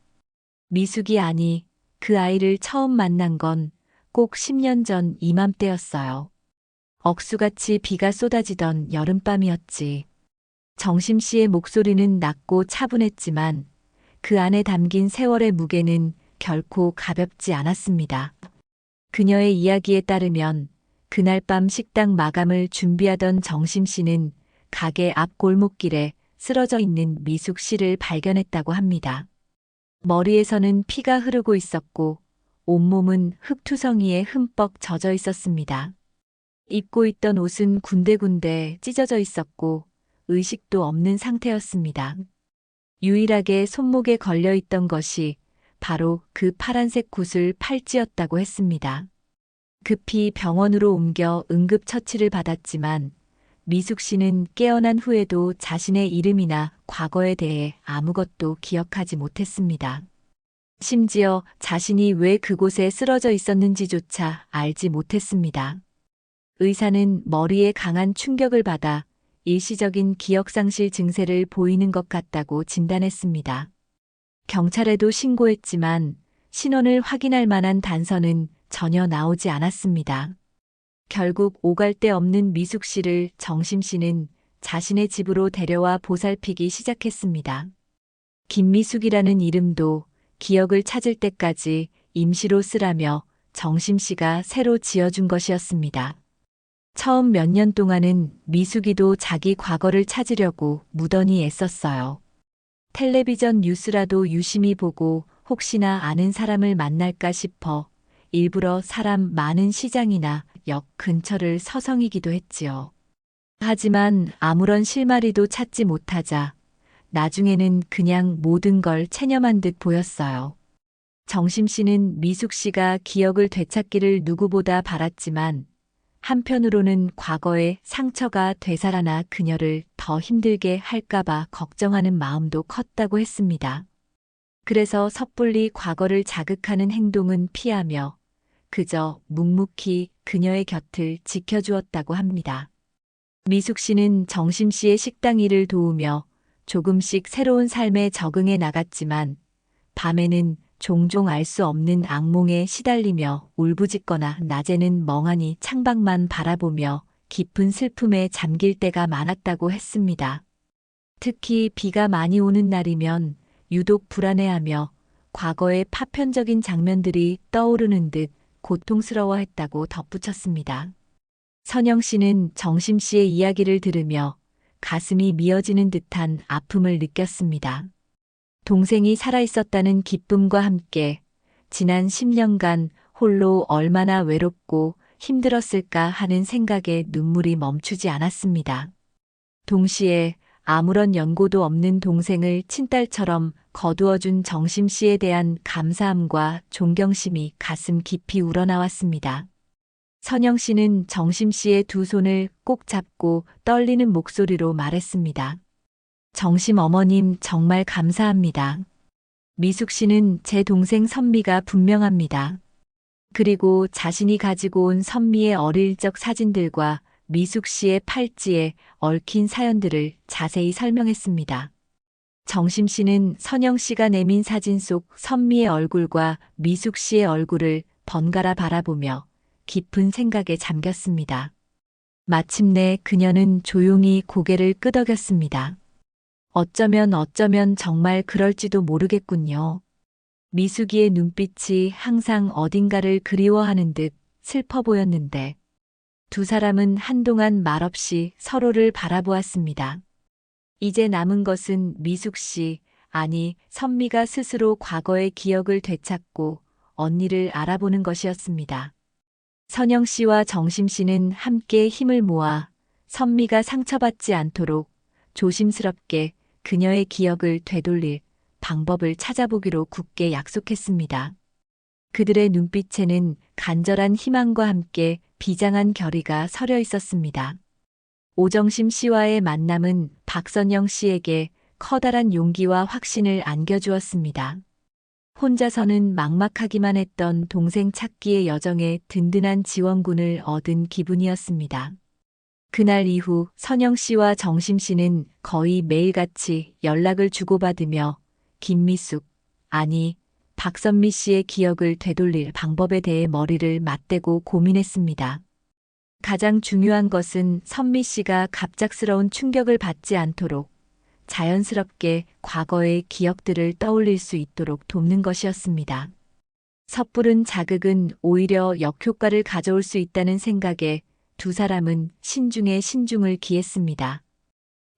A: 미숙이 아니 그 아이를 처음 만난 건 꼭 10년 전 이맘때였어요. 억수같이 비가 쏟아지던 여름밤이었지. 정심 씨의 목소리는 낮고 차분했지만 그 안에 담긴 세월의 무게는 결코 가볍지 않았습니다. 그녀의 이야기에 따르면 그날 밤 식당 마감을 준비하던 정심 씨는 가게 앞 골목길에 쓰러져 있는 미숙 씨를 발견했다고 합니다. 머리에서는 피가 흐르고 있었고 온몸은 흙투성이에 흠뻑 젖어 있었습니다. 입고 있던 옷은 군데군데 찢어져 있었고 의식도 없는 상태였습니다. 유일하게 손목에 걸려 있던 것이 바로 그 파란색 구슬 팔찌였다고 했습니다. 급히 병원으로 옮겨 응급처치를 받았지만 미숙 씨는 깨어난 후에도 자신의 이름이나 과거에 대해 아무것도 기억하지 못했습니다. 심지어 자신이 왜 그곳에 쓰러져 있었는지조차 알지 못했습니다. 의사는 머리에 강한 충격을 받아 일시적인 기억상실 증세를 보이는 것 같다고 진단했습니다. 경찰에도 신고했지만 신원을 확인할 만한 단서는 전혀 나오지 않았습니다. 결국 오갈 데 없는 미숙 씨를 정심 씨는 자신의 집으로 데려와 보살피기 시작했습니다. 김미숙이라는 이름도 기억을 찾을 때까지 임시로 쓰라며 정심 씨가 새로 지어준 것이었습니다. 처음 몇 년 동안은 미숙이도 자기 과거를 찾으려고 무던히 애썼어요. 텔레비전 뉴스라도 유심히 보고 혹시나 아는 사람을 만날까 싶어 일부러 사람 많은 시장이나 역 근처를 서성이기도 했지요. 하지만 아무런 실마리도 찾지 못하자 나중에는 그냥 모든 걸 체념한 듯 보였어요. 정심 씨는 미숙 씨가 기억을 되찾기를 누구보다 바랐지만 한편으로는 과거의 상처가 되살아나 그녀를 더 힘들게 할까봐 걱정하는 마음도 컸다고 했습니다. 그래서 섣불리 과거를 자극하는 행동은 피하며 그저 묵묵히 그녀의 곁을 지켜주었다고 합니다. 미숙 씨는 정심 씨의 식당 일을 도우며 조금씩 새로운 삶에 적응해 나갔지만 밤에는 종종 알 수 없는 악몽에 시달리며 울부짖거나 낮에는 멍하니 창밖만 바라보며 깊은 슬픔에 잠길 때가 많았다고 했습니다. 특히 비가 많이 오는 날이면 유독 불안해하며 과거의 파편적인 장면들이 떠오르는 듯 고통스러워했다고 덧붙였습니다. 선영 씨는 정심 씨의 이야기를 들으며 가슴이 미어지는 듯한 아픔을 느꼈습니다. 동생이 살아있었다는 기쁨과 함께 지난 10년간 홀로 얼마나 외롭고 힘들었을까 하는 생각에 눈물이 멈추지 않았습니다. 동시에 아무런 연고도 없는 동생을 친딸처럼 거두어준 정심 씨에 대한 감사함과 존경심이 가슴 깊이 우러나왔습니다. 선영 씨는 정심 씨의 두 손을 꼭 잡고 떨리는 목소리로 말했습니다. 정심 어머님 정말 감사합니다. 미숙 씨는 제 동생 선미가 분명합니다. 그리고 자신이 가지고 온 선미의 어릴 적 사진들과 미숙 씨의 팔찌에 얽힌 사연들을 자세히 설명했습니다. 정심 씨는 선영 씨가 내민 사진 속 선미의 얼굴과 미숙 씨의 얼굴을 번갈아 바라보며 깊은 생각에 잠겼습니다. 마침내 그녀는 조용히 고개를 끄덕였습니다. 어쩌면 정말 그럴지도 모르겠군요. 미숙이의 눈빛이 항상 어딘가를 그리워하는 듯 슬퍼 보였는데 두 사람은 한동안 말없이 서로를 바라보았습니다. 이제 남은 것은 미숙 씨, 아니 선미가 스스로 과거의 기억을 되찾고 언니를 알아보는 것이었습니다. 선영 씨와 정심 씨는 함께 힘을 모아 선미가 상처받지 않도록 조심스럽게 그녀의 기억을 되돌릴 방법을 찾아보기로 굳게 약속했습니다. 그들의 눈빛에는 간절한 희망과 함께 비장한 결의가 서려 있었습니다. 오정심 씨와의 만남은 박선영 씨에게 커다란 용기와 확신을 안겨주었습니다. 혼자서는 막막하기만 했던 동생 찾기의 여정에 든든한 지원군을 얻은 기분이었습니다. 그날 이후 선영 씨와 정심 씨는 거의 매일같이 연락을 주고받으며 김미숙, 아니 박선미 씨의 기억을 되돌릴 방법에 대해 머리를 맞대고 고민했습니다. 가장 중요한 것은 선미 씨가 갑작스러운 충격을 받지 않도록 자연스럽게 과거의 기억들을 떠올릴 수 있도록 돕는 것이었습니다. 섣부른 자극은 오히려 역효과를 가져올 수 있다는 생각에 두 사람은 신중에 신중을 기했습니다.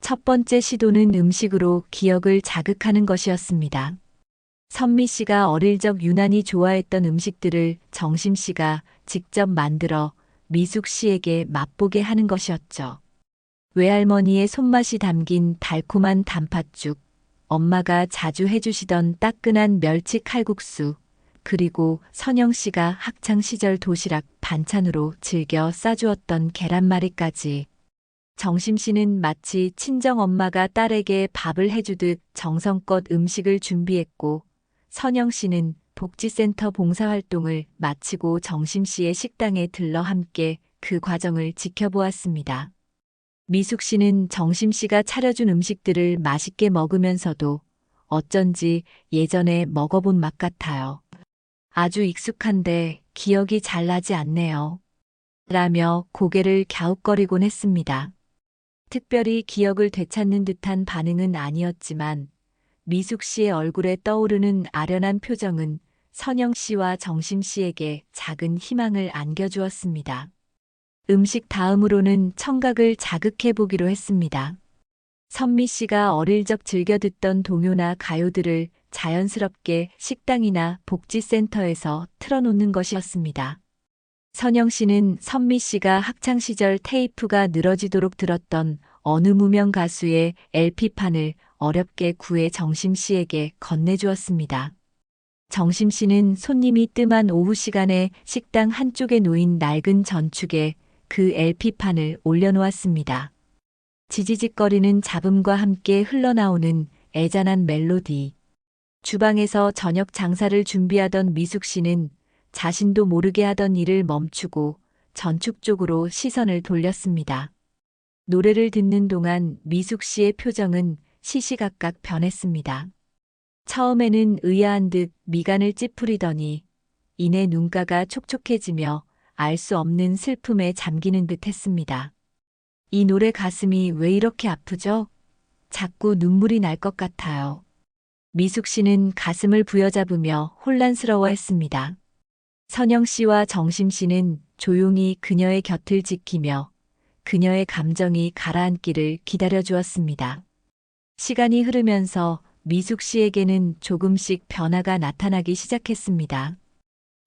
A: 첫 번째 시도는 음식으로 기억을 자극하는 것이었습니다. 선미 씨가 어릴 적 유난히 좋아했던 음식들을 정심 씨가 직접 만들어 미숙 씨에게 맛보게 하는 것이었죠. 외할머니의 손맛이 담긴 달콤한 단팥죽, 엄마가 자주 해주시던 따끈한 멸치 칼국수, 그리고 선영 씨가 학창 시절 도시락 반찬으로 즐겨 싸주었던 계란말이까지. 정심 씨는 마치 친정 엄마가 딸에게 밥을 해주듯 정성껏 음식을 준비했고, 선영 씨는 복지센터 봉사활동을 마치고 정심 씨의 식당에 들러 함께 그 과정을 지켜보았습니다. 미숙 씨는 정심 씨가 차려준 음식들을 맛있게 먹으면서도 어쩐지 예전에 먹어본 맛 같아요. 아주 익숙한데 기억이 잘 나지 않네요. 라며 고개를 갸웃거리곤 했습니다. 특별히 기억을 되찾는 듯한 반응은 아니었지만 미숙 씨의 얼굴에 떠오르는 아련한 표정은 선영 씨와 정심 씨에게 작은 희망을 안겨주었습니다. 음식 다음으로는 청각을 자극해 보기로 했습니다. 선미 씨가 어릴 적 즐겨 듣던 동요나 가요들을 자연스럽게 식당이나 복지센터에서 틀어놓는 것이었습니다. 선영 씨는 선미 씨가 학창시절 테이프가 늘어지도록 들었던 어느 무명 가수의 LP판을 어렵게 구해 정심 씨에게 건네주었습니다. 정심 씨는 손님이 뜸한 오후 시간에 식당 한쪽에 놓인 낡은 전축에 그 LP판을 올려놓았습니다. 지지직거리는 잡음과 함께 흘러나오는 애잔한 멜로디. 주방에서 저녁 장사를 준비하던 미숙 씨는 자신도 모르게 하던 일을 멈추고 전축 쪽으로 시선을 돌렸습니다. 노래를 듣는 동안 미숙 씨의 표정은 시시각각 변했습니다. 처음에는 의아한 듯 미간을 찌푸리더니 이내 눈가가 촉촉해지며 알 수 없는 슬픔에 잠기는 듯 했습니다. 이 노래 가슴이 왜 이렇게 아프죠? 자꾸 눈물이 날 것 같아요. 미숙 씨는 가슴을 부여잡으며 혼란스러워했습니다. 선영 씨와 정심 씨는 조용히 그녀의 곁을 지키며 그녀의 감정이 가라앉기를 기다려 주었습니다. 시간이 흐르면서 미숙 씨에게는 조금씩 변화가 나타나기 시작했습니다.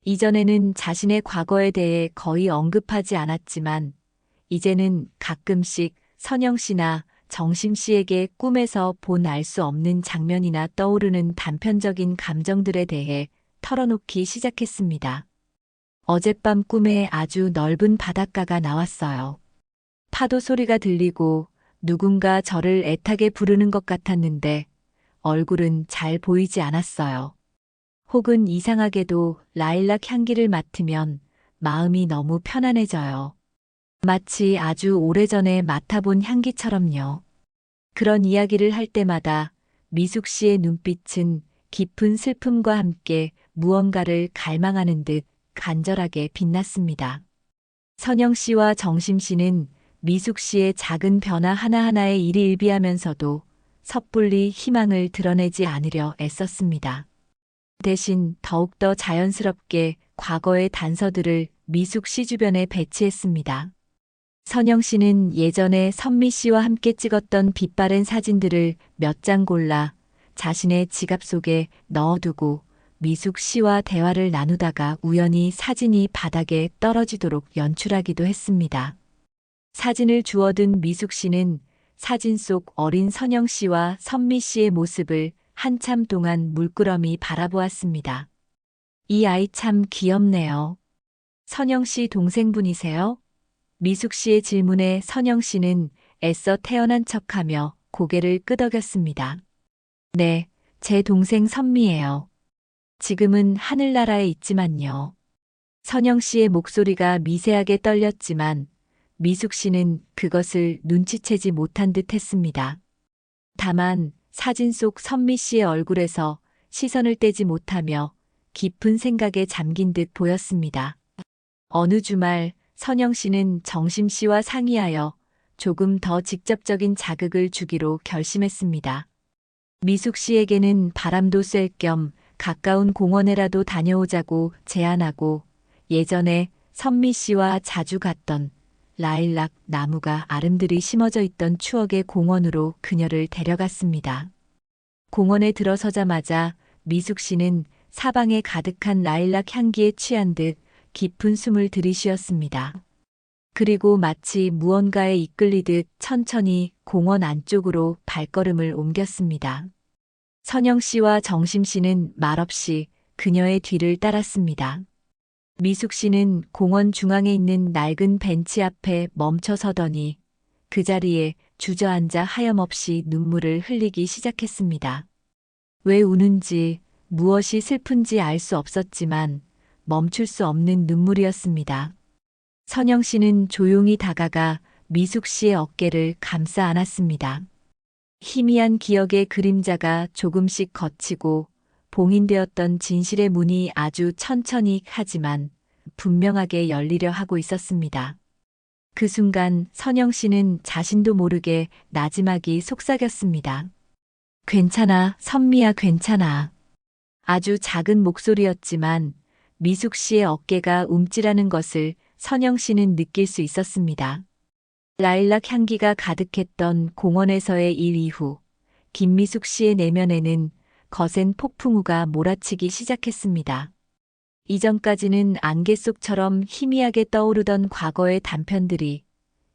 A: 이전에는 자신의 과거에 대해 거의 언급하지 않았지만 이제는 가끔씩 선영 씨나 정심 씨에게 꿈에서 본 알 수 없는 장면이나 떠오르는 단편적인 감정들에 대해 털어놓기 시작했습니다. 어젯밤 꿈에 아주 넓은 바닷가가 나왔어요. 파도 소리가 들리고 누군가 저를 애타게 부르는 것 같았는데 얼굴은 잘 보이지 않았어요. 혹은 이상하게도 라일락 향기를 맡으면 마음이 너무 편안해져요. 마치 아주 오래전에 맡아본 향기처럼요. 그런 이야기를 할 때마다 미숙 씨의 눈빛은 깊은 슬픔과 함께 무언가를 갈망하는 듯 간절하게 빛났습니다. 선영 씨와 정심 씨는 미숙 씨의 작은 변화 하나하나에 일희일비하면서도 섣불리 희망을 드러내지 않으려 애썼습니다. 대신 더욱더 자연스럽게 과거의 단서들을 미숙 씨 주변에 배치했습니다. 선영 씨는 예전에 선미 씨와 함께 찍었던 빛바랜 사진들을 몇 장 골라 자신의 지갑 속에 넣어두고 미숙 씨와 대화를 나누다가 우연히 사진이 바닥에 떨어지도록 연출하기도 했습니다. 사진을 주워든 미숙 씨는 사진 속 어린 선영 씨와 선미 씨의 모습을 한참 동안 물끄러미 바라보았습니다. 이 아이 참 귀엽네요. 선영 씨 동생분이세요? 미숙 씨의 질문에 선영 씨는 애써 태어난 척하며 고개를 끄덕였습니다. 네, 제 동생 선미예요. 지금은 하늘나라에 있지만요. 선영 씨의 목소리가 미세하게 떨렸지만 미숙 씨는 그것을 눈치채지 못한 듯 했습니다. 다만 사진 속 선미 씨의 얼굴에서 시선을 떼지 못하며 깊은 생각에 잠긴 듯 보였습니다. 어느 주말 선영 씨는 정심 씨와 상의하여 조금 더 직접적인 자극을 주기로 결심했습니다. 미숙 씨에게는 바람도 쐴 겸 가까운 공원에라도 다녀오자고 제안하고 예전에 선미 씨와 자주 갔던 라일락 나무가 아름드리 심어져 있던 추억의 공원으로 그녀를 데려갔습니다. 공원에 들어서자마자 미숙 씨는 사방에 가득한 라일락 향기에 취한 듯 깊은 숨을 들이쉬었습니다. 그리고 마치 무언가에 이끌리듯 천천히 공원 안쪽으로 발걸음을 옮겼습니다. 선영 씨와 정심 씨는 말없이 그녀의 뒤를 따랐습니다. 미숙 씨는 공원 중앙에 있는 낡은 벤치 앞에 멈춰 서더니 그 자리에 주저앉아 하염없이 눈물을 흘리기 시작했습니다. 왜 우는지, 무엇이 슬픈지 알 수 없었지만 멈출 수 없는 눈물이었습니다. 선영 씨는 조용히 다가가 미숙 씨의 어깨를 감싸 안았습니다. 희미한 기억의 그림자가 조금씩 걷히고 봉인되었던 진실의 문이 아주 천천히 하지만 분명하게 열리려 하고 있었습니다. 그 순간 선영 씨는 자신도 모르게 나지막이 속삭였습니다. 괜찮아, 선미야, 괜찮아. 아주 작은 목소리였지만 미숙 씨의 어깨가 움찔하는 것을 선영 씨는 느낄 수 있었습니다. 라일락 향기가 가득했던 공원에서의 일 이후 김미숙 씨의 내면에는 거센 폭풍우가 몰아치기 시작했습니다. 이전까지는 안개 속처럼 희미하게 떠오르던 과거의 단편들이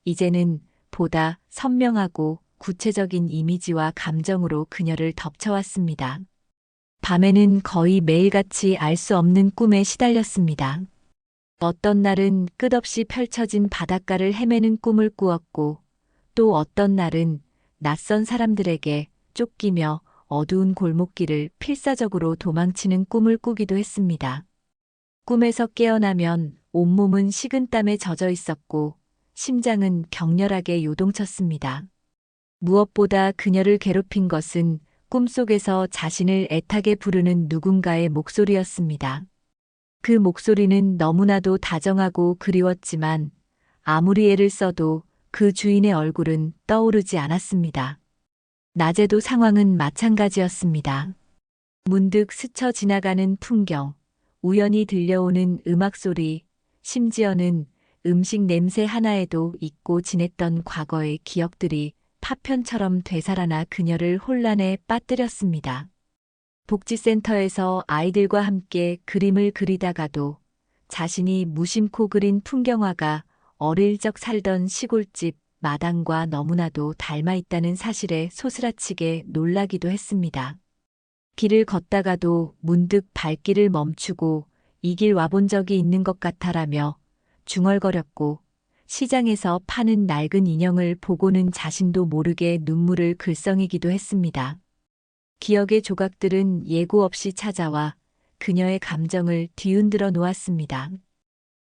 A: 이제는 보다 선명하고 구체적인 이미지와 감정으로 그녀를 덮쳐왔습니다. 밤에는 거의 매일같이 알 수 없는 꿈에 시달렸습니다. 어떤 날은 끝없이 펼쳐진 바닷가를 헤매는 꿈을 꾸었고 또 어떤 날은 낯선 사람들에게 쫓기며 어두운 골목길을 필사적으로 도망치는 꿈을 꾸기도 했습니다. 꿈에서 깨어나면 온몸은 식은땀에 젖어 있었고 심장은 격렬하게 요동쳤습니다. 무엇보다 그녀를 괴롭힌 것은 꿈속에서 자신을 애타게 부르는 누군가의 목소리였습니다. 그 목소리는 너무나도 다정하고 그리웠지만 아무리 애를 써도 그 주인의 얼굴은 떠오르지 않았습니다. 낮에도 상황은 마찬가지였습니다. 문득 스쳐 지나가는 풍경, 우연히 들려오는 음악 소리, 심지어는 음식 냄새 하나에도 잊고 지냈던 과거의 기억들이 파편처럼 되살아나 그녀를 혼란에 빠뜨렸습니다. 복지센터에서 아이들과 함께 그림을 그리다가도 자신이 무심코 그린 풍경화가 어릴 적 살던 시골집 마당과 너무나도 닮아 있다는 사실에 소스라치게 놀라기도 했습니다. 길을 걷다가도 문득 발길을 멈추고 이 길 와본 적이 있는 것 같아라며 중얼거렸고 시장에서 파는 낡은 인형을 보고는 자신도 모르게 눈물을 글썽이기도 했습니다. 기억의 조각들은 예고 없이 찾아와 그녀의 감정을 뒤흔들어 놓았습니다.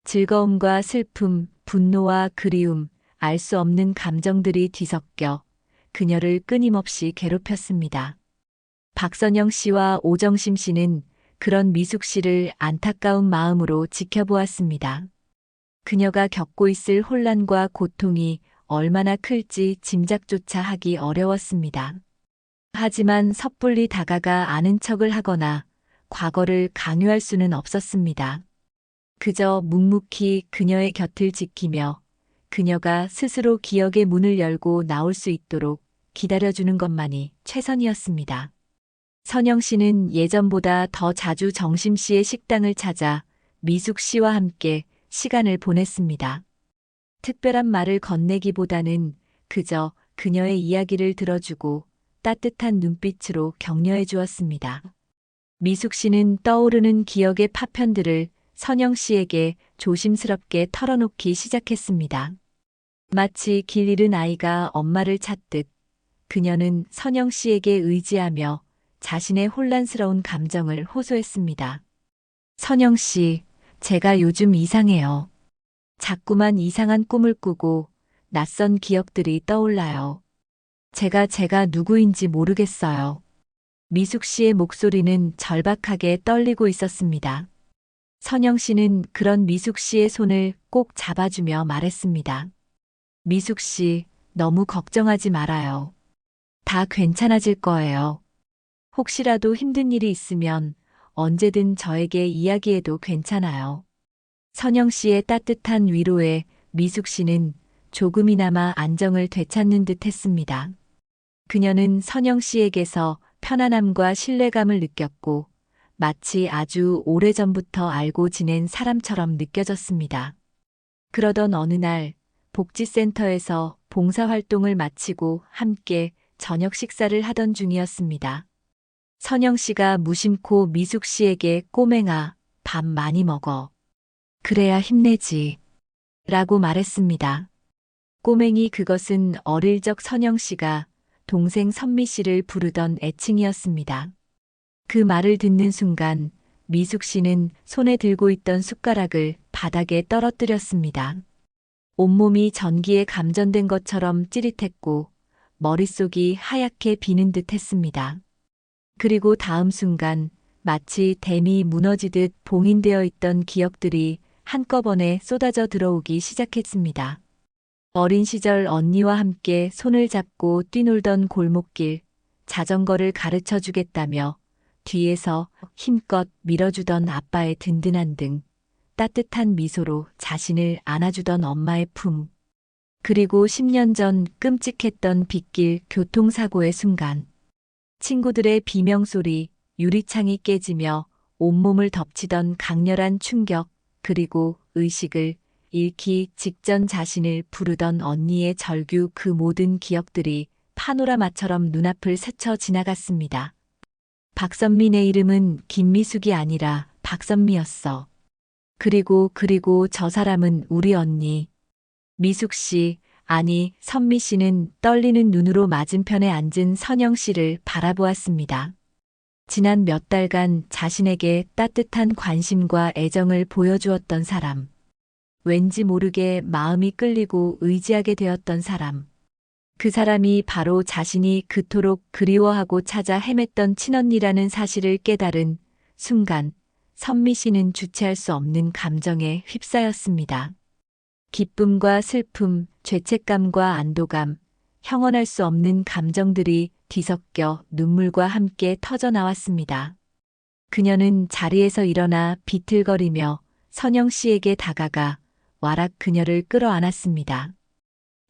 A: 즐거움과 슬픔, 분노와 그리움, 알 수 없는 감정들이 뒤섞여 그녀를 끊임없이 괴롭혔습니다. 박선영 씨와 오정심 씨는 그런 미숙 씨를 안타까운 마음으로 지켜보았습니다. 그녀가 겪고 있을 혼란과 고통이 얼마나 클지 짐작조차 하기 어려웠습니다. 하지만 섣불리 다가가 아는 척을 하거나 과거를 강요할 수는 없었습니다. 그저 묵묵히 그녀의 곁을 지키며 그녀가 스스로 기억의 문을 열고 나올 수 있도록 기다려주는 것만이 최선이었습니다. 선영 씨는 예전보다 더 자주 정심 씨의 식당을 찾아 미숙 씨와 함께 시간을 보냈습니다. 특별한 말을 건네기보다는 그저 그녀의 이야기를 들어주고 따뜻한 눈빛으로 격려해 주었습니다. 미숙 씨는 떠오르는 기억의 파편들을 선영 씨에게 조심스럽게 털어놓기 시작했습니다. 마치 길 잃은 아이가 엄마를 찾듯 그녀는 선영 씨에게 의지하며 자신의 혼란스러운 감정을 호소했습니다. 선영 씨, 제가 요즘 이상해요. 자꾸만 이상한 꿈을 꾸고 낯선 기억들이 떠올라요. 제가 누구인지 모르겠어요. 미숙 씨의 목소리는 절박하게 떨리고 있었습니다. 선영 씨는 그런 미숙 씨의 손을 꼭 잡아주며 말했습니다. 미숙 씨, 너무 걱정하지 말아요. 다 괜찮아질 거예요. 혹시라도 힘든 일이 있으면 언제든 저에게 이야기해도 괜찮아요. 선영 씨의 따뜻한 위로에 미숙 씨는 조금이나마 안정을 되찾는 듯 했습니다. 그녀는 선영 씨에게서 편안함과 신뢰감을 느꼈고 마치 아주 오래전부터 알고 지낸 사람처럼 느껴졌습니다. 그러던 어느 날 복지센터에서 봉사활동을 마치고 함께 저녁 식사를 하던 중이었습니다. 선영 씨가 무심코 미숙 씨에게 꼬맹아, 밥 많이 먹어. 그래야 힘내지. 라고 말했습니다. 꼬맹이 그것은 어릴 적 선영 씨가 동생 선미 씨를 부르던 애칭이었습니다. 그 말을 듣는 순간 미숙 씨는 손에 들고 있던 숟가락을 바닥에 떨어뜨렸습니다. 온몸이 전기에 감전된 것처럼 찌릿했고 머릿속이 하얗게 비는 듯 했습니다. 그리고 다음 순간 마치 댐이 무너지듯 봉인되어 있던 기억들이 한꺼번에 쏟아져 들어오기 시작했습니다. 어린 시절 언니와 함께 손을 잡고 뛰놀던 골목길, 자전거를 가르쳐 주겠다며 뒤에서 힘껏 밀어주던 아빠의 든든한 등, 따뜻한 미소로 자신을 안아주던 엄마의 품, 그리고 10년 전 끔찍했던 빗길 교통사고의 순간, 친구들의 비명소리, 유리창이 깨지며 온몸을 덮치던 강렬한 충격, 그리고 의식을 잃기 직전 자신을 부르던 언니의 절규 그 모든 기억들이 파노라마처럼 눈앞을 스쳐 지나갔습니다. 박선민의 이름은 김미숙이 아니라 박선미였어. 그리고 저 사람은 우리 언니. 미숙 씨, 아니 선미 씨는 떨리는 눈으로 맞은편에 앉은 선영 씨를 바라보았습니다. 지난 몇 달간 자신에게 따뜻한 관심과 애정을 보여주었던 사람. 왠지 모르게 마음이 끌리고 의지하게 되었던 사람. 그 사람이 바로 자신이 그토록 그리워하고 찾아 헤맸던 친언니라는 사실을 깨달은 순간 선미 씨는 주체할 수 없는 감정에 휩싸였습니다. 기쁨과 슬픔, 죄책감과 안도감, 형언할 수 없는 감정들이 뒤섞여 눈물과 함께 터져 나왔습니다. 그녀는 자리에서 일어나 비틀거리며 선영 씨에게 다가가 와락 그녀를 끌어안았습니다.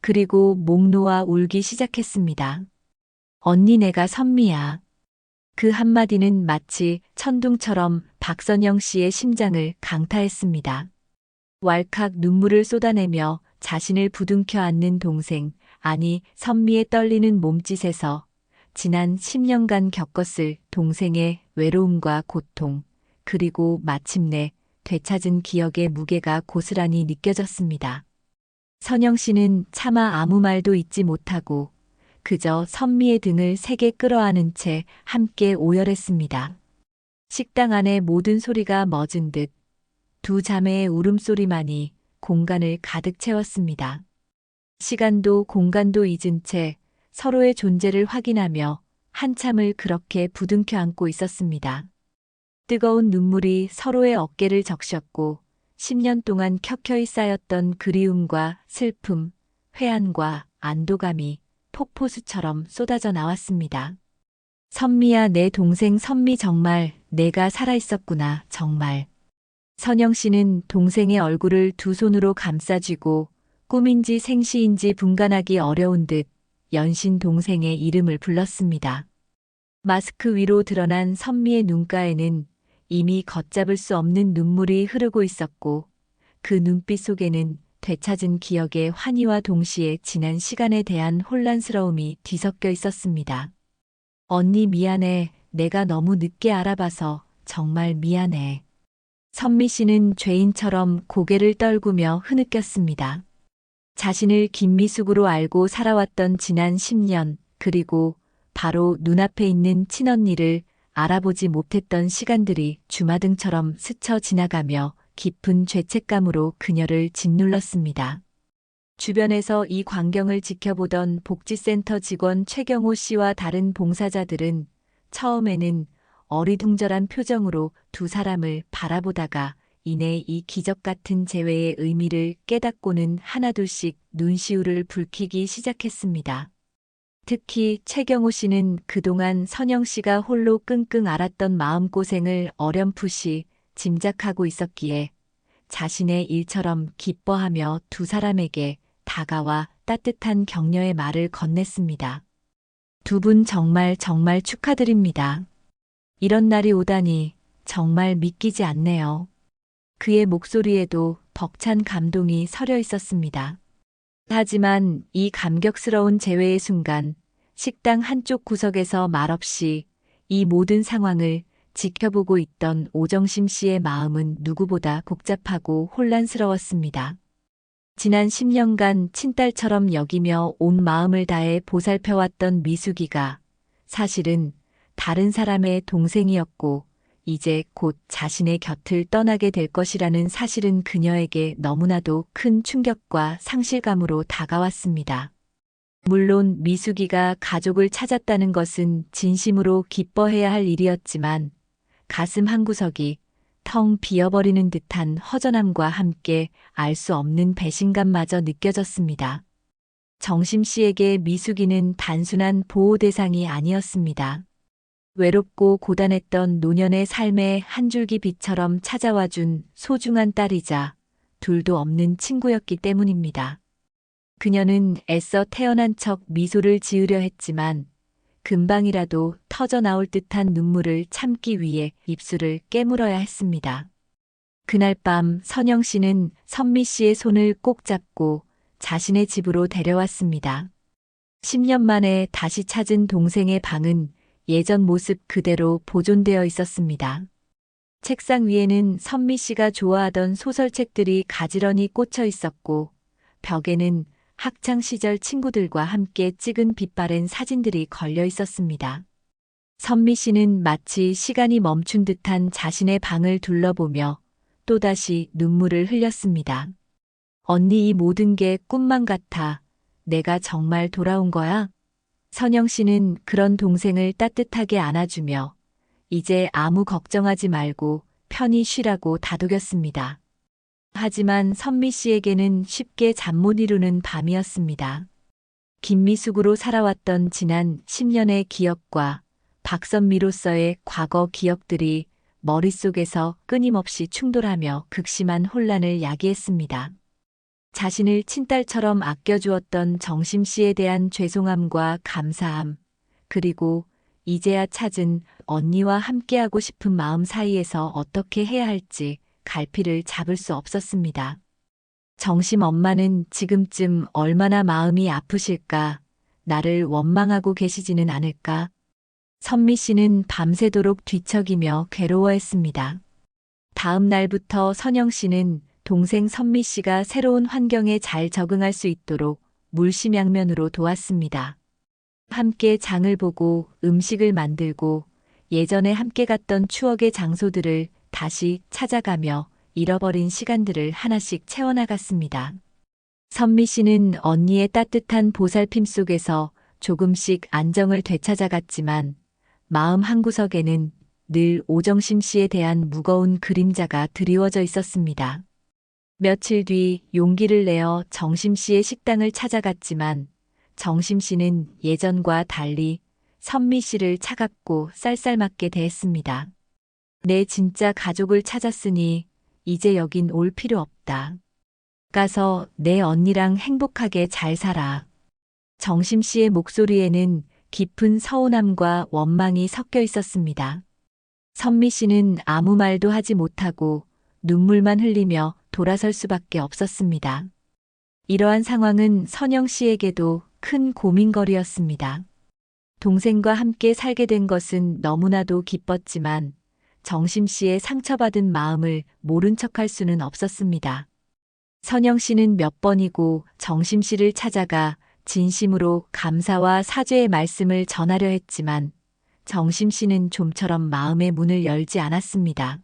A: 그리고 목 놓아 울기 시작했습니다. 언니 내가 선미야. 그 한마디는 마치 천둥처럼 박선영 씨의 심장을 강타했습니다. 왈칵 눈물을 쏟아내며 자신을 부둥켜 안는 동생, 아니 선미의 떨리는 몸짓에서 지난 10년간 겪었을 동생의 외로움과 고통, 그리고 마침내 되찾은 기억의 무게가 고스란히 느껴졌습니다. 선영 씨는 차마 아무 말도 잊지 못하고 그저 선미의 등을 세게 끌어안은 채 함께 오열했습니다. 식당 안의 모든 소리가 멎은 듯 두 자매의 울음소리만이 공간을 가득 채웠습니다. 시간도 공간도 잊은 채 서로의 존재를 확인하며 한참을 그렇게 부둥켜 안고 있었습니다. 뜨거운 눈물이 서로의 어깨를 적셨고 10년 동안 켜켜이 쌓였던 그리움과 슬픔, 회한과 안도감이 폭포수처럼 쏟아져 나왔습니다. 선미야, 내 동생 선미 정말 내가 살아있었구나, 정말. 선영 씨는 동생의 얼굴을 두 손으로 감싸쥐고 꿈인지 생시인지 분간하기 어려운 듯 연신 동생의 이름을 불렀습니다. 마스크 위로 드러난 선미의 눈가에는 이미 걷잡을 수 없는 눈물이 흐르고 있었고 그 눈빛 속에는 되찾은 기억의 환희와 동시에 지난 시간에 대한 혼란스러움이 뒤섞여 있었습니다. 언니 미안해. 내가 너무 늦게 알아봐서 정말 미안해. 선미 씨는 죄인처럼 고개를 떨구며 흐느꼈습니다. 자신을 김미숙으로 알고 살아왔던 지난 10년, 그리고 바로 눈앞에 있는 친언니를 알아보지 못했던 시간들이 주마등처럼 스쳐 지나가며 깊은 죄책감으로 그녀를 짓눌렀습니다. 주변에서 이 광경을 지켜보던 복지센터 직원 최경호 씨와 다른 봉사자들은 처음에는 어리둥절한 표정으로 두 사람을 바라보다가 이내 이 기적 같은 재회의 의미를 깨닫고는 하나둘씩 눈시울을 붉히기 시작했습니다. 특히 최경호 씨는 그동안 선영 씨가 홀로 끙끙 앓았던 마음고생을 어렴풋이 짐작하고 있었기에 자신의 일처럼 기뻐하며 두 사람에게 다가와 따뜻한 격려의 말을 건넸습니다. 두 분 정말 축하드립니다. 이런 날이 오다니 정말 믿기지 않네요. 그의 목소리에도 벅찬 감동이 서려 있었습니다. 하지만 이 감격스러운 재회의 순간 식당 한쪽 구석에서 말없이 이 모든 상황을 지켜보고 있던 오정심 씨의 마음은 누구보다 복잡하고 혼란스러웠습니다. 지난 10년간 친딸처럼 여기며 온 마음을 다해 보살펴왔던 미숙이가 사실은 다른 사람의 동생이었고 이제 곧 자신의 곁을 떠나게 될 것이라는 사실은 그녀에게 너무나도 큰 충격과 상실감으로 다가왔습니다. 물론 미숙이가 가족을 찾았다는 것은 진심으로 기뻐해야 할 일이었지만 가슴 한구석이 텅 비어버리는 듯한 허전함과 함께 알 수 없는 배신감마저 느껴졌습니다. 정심 씨에게 미숙이는 단순한 보호 대상이 아니었습니다. 외롭고 고단했던 노년의 삶의 한 줄기 빛처럼 찾아와준 소중한 딸이자 둘도 없는 친구였기 때문입니다. 그녀는 애써 태어난 척 미소를 지으려 했지만 금방이라도 터져 나올 듯한 눈물을 참기 위해 입술을 깨물어야 했습니다. 그날 밤 선영 씨는 선미 씨의 손을 꼭 잡고 자신의 집으로 데려왔습니다. 10년 만에 다시 찾은 동생의 방은 예전 모습 그대로 보존되어 있었습니다. 책상 위에는 선미 씨가 좋아하던 소설책들이 가지런히 꽂혀 있었고 벽에는 학창 시절 친구들과 함께 찍은 빛바랜 사진들이 걸려 있었습니다. 선미 씨는 마치 시간이 멈춘 듯한 자신의 방을 둘러보며 또다시 눈물을 흘렸습니다. 언니, 이 모든 게 꿈만 같아. 내가 정말 돌아온 거야? 선영 씨는 그런 동생을 따뜻하게 안아주며 이제 아무 걱정하지 말고 편히 쉬라고 다독였습니다. 하지만 선미 씨에게는 쉽게 잠 못 이루는 밤이었습니다. 김미숙으로 살아왔던 지난 10년의 기억과 박선미로서의 과거 기억들이 머릿속에서 끊임없이 충돌하며 극심한 혼란을 야기했습니다. 자신을 친딸처럼 아껴주었던 정심 씨에 대한 죄송함과 감사함, 그리고 이제야 찾은 언니와 함께하고 싶은 마음 사이에서 어떻게 해야 할지 갈피를 잡을 수 없었습니다. 정심 엄마는 지금쯤 얼마나 마음이 아프실까? 나를 원망하고 계시지는 않을까? 선미 씨는 밤새도록 뒤척이며 괴로워했습니다. 다음 날부터 선영 씨는 동생 선미 씨가 새로운 환경에 잘 적응할 수 있도록 물심양면으로 도왔습니다. 함께 장을 보고 음식을 만들고 예전에 함께 갔던 추억의 장소들을 다시 찾아가며 잃어버린 시간들을 하나씩 채워나갔습니다. 선미 씨는 언니의 따뜻한 보살핌 속에서 조금씩 안정을 되찾아갔지만 마음 한구석에는 늘 오정심 씨에 대한 무거운 그림자가 드리워져 있었습니다. 며칠 뒤 용기를 내어 정심 씨의 식당을 찾아갔지만 정심 씨는 예전과 달리 선미 씨를 차갑고 쌀쌀맞게 대했습니다. 내 진짜 가족을 찾았으니 이제 여긴 올 필요 없다. 가서 내 언니랑 행복하게 잘 살아. 정심 씨의 목소리에는 깊은 서운함과 원망이 섞여 있었습니다. 선미 씨는 아무 말도 하지 못하고 눈물만 흘리며 돌아설 수밖에 없었습니다. 이러한 상황은 선영 씨에게도 큰 고민거리였습니다. 동생과 함께 살게 된 것은 너무나도 기뻤지만 정심 씨의 상처받은 마음을 모른 척할 수는 없었습니다. 선영 씨는 몇 번이고 정심 씨를 찾아가 진심으로 감사와 사죄의 말씀을 전하려 했지만 정심 씨는 좀처럼 마음의 문을 열지 않았습니다.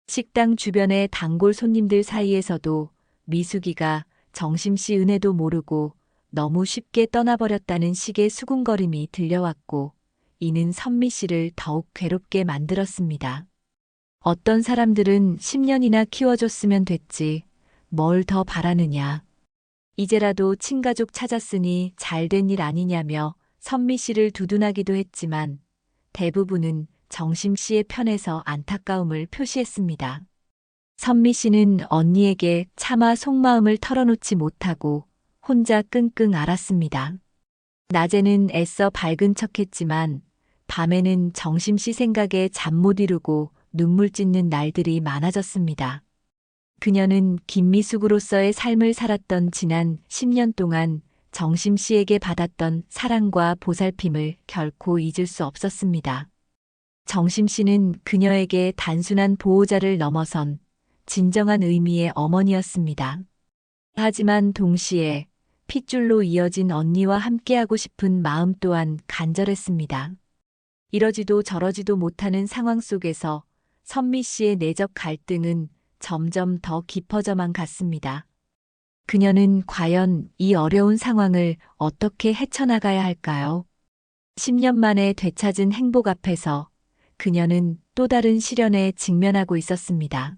A: 식당 주변의 단골 손님들 사이에서도 미숙이가 정심 씨 은혜도 모르고 너무 쉽게 떠나버렸다는 식의 수군거림이 들려왔고 이는 선미 씨를 더욱 괴롭게 만들었습니다. 어떤 사람들은 10년이나 키워줬으면 됐지 뭘 더 바라느냐. 이제라도 친가족 찾았으니 잘된 일 아니냐며 선미 씨를 두둔하기도 했지만 대부분은 정심 씨의 편에서 안타까움을 표시했습니다. 선미 씨는 언니에게 차마 속마음을 털어놓지 못하고 혼자 끙끙 앓았습니다. 낮에는 애써 밝은 척했지만 밤에는 정심 씨 생각에 잠 못 이루고 눈물 찢는 날들이 많아졌습니다. 그녀는 김미숙으로서의 삶을 살았던 지난 10년 동안 정심 씨에게 받았던 사랑과 보살핌을 결코 잊을 수 없었습니다. 정심 씨는 그녀에게 단순한 보호자를 넘어선 진정한 의미의 어머니였습니다. 하지만 동시에 핏줄로 이어진 언니와 함께하고 싶은 마음 또한 간절했습니다. 이러지도 저러지도 못하는 상황 속에서 선미 씨의 내적 갈등은 점점 더 깊어져만 갔습니다. 그녀는 과연 이 어려운 상황을 어떻게 헤쳐나가야 할까요? 10년 만에 되찾은 행복 앞에서 그녀는 또 다른 시련에 직면하고 있었습니다.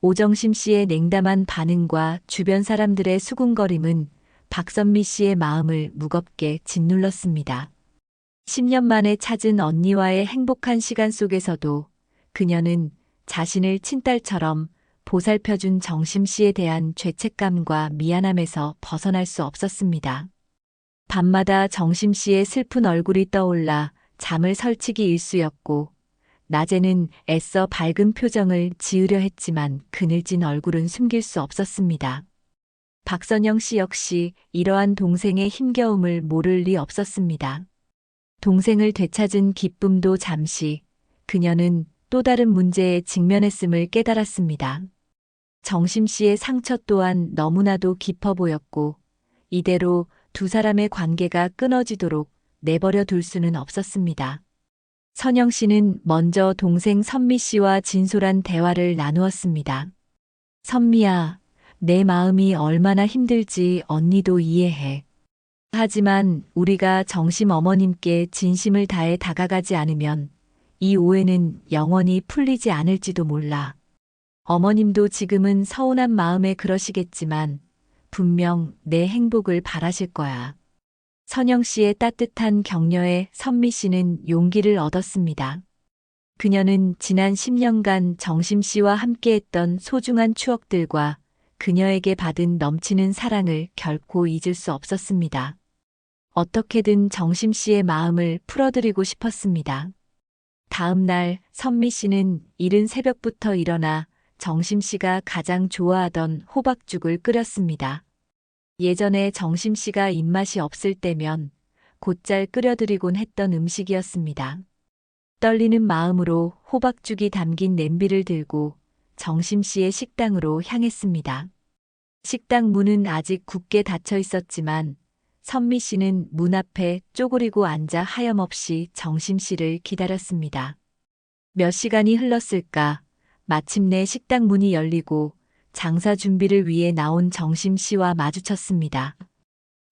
A: 오정심 씨의 냉담한 반응과 주변 사람들의 수군거림은 박선미 씨의 마음을 무겁게 짓눌렀습니다. 10년 만에 찾은 언니와의 행복한 시간 속에서도 그녀는 자신을 친딸처럼 보살펴준 정심 씨에 대한 죄책감과 미안함에서 벗어날 수 없었습니다. 밤마다 정심 씨의 슬픈 얼굴이 떠올라 잠을 설치기 일쑤였고, 낮에는 애써 밝은 표정을 지으려 했지만 그늘진 얼굴은 숨길 수 없었습니다. 박선영 씨 역시 이러한 동생의 힘겨움을 모를 리 없었습니다. 동생을 되찾은 기쁨도 잠시, 그녀는 또 다른 문제에 직면했음을 깨달았습니다. 정심 씨의 상처 또한 너무나도 깊어 보였고, 이대로 두 사람의 관계가 끊어지도록 내버려 둘 수는 없었습니다. 선영 씨는 먼저 동생 선미 씨와 진솔한 대화를 나누었습니다. 선미야, 내 마음이 얼마나 힘들지 언니도 이해해. 하지만 우리가 정심 어머님께 진심을 다해 다가가지 않으면 이 오해는 영원히 풀리지 않을지도 몰라. 어머님도 지금은 서운한 마음에 그러시겠지만 분명 내 행복을 바라실 거야. 선영 씨의 따뜻한 격려에 선미 씨는 용기를 얻었습니다. 그녀는 지난 10년간 정심 씨와 함께했던 소중한 추억들과 그녀에게 받은 넘치는 사랑을 결코 잊을 수 없었습니다. 어떻게든 정심 씨의 마음을 풀어드리고 싶었습니다. 다음 날 선미 씨는 이른 새벽부터 일어나 정심 씨가 가장 좋아하던 호박죽을 끓였습니다. 예전에 정심 씨가 입맛이 없을 때면 곧잘 끓여드리곤 했던 음식이었습니다. 떨리는 마음으로 호박죽이 담긴 냄비를 들고 정심 씨의 식당으로 향했습니다. 식당 문은 아직 굳게 닫혀 있었지만 선미 씨는 문 앞에 쪼그리고 앉아 하염없이 정심 씨를 기다렸습니다. 몇 시간이 흘렀을까? 마침내 식당 문이 열리고 장사 준비를 위해 나온 정심 씨와 마주쳤습니다.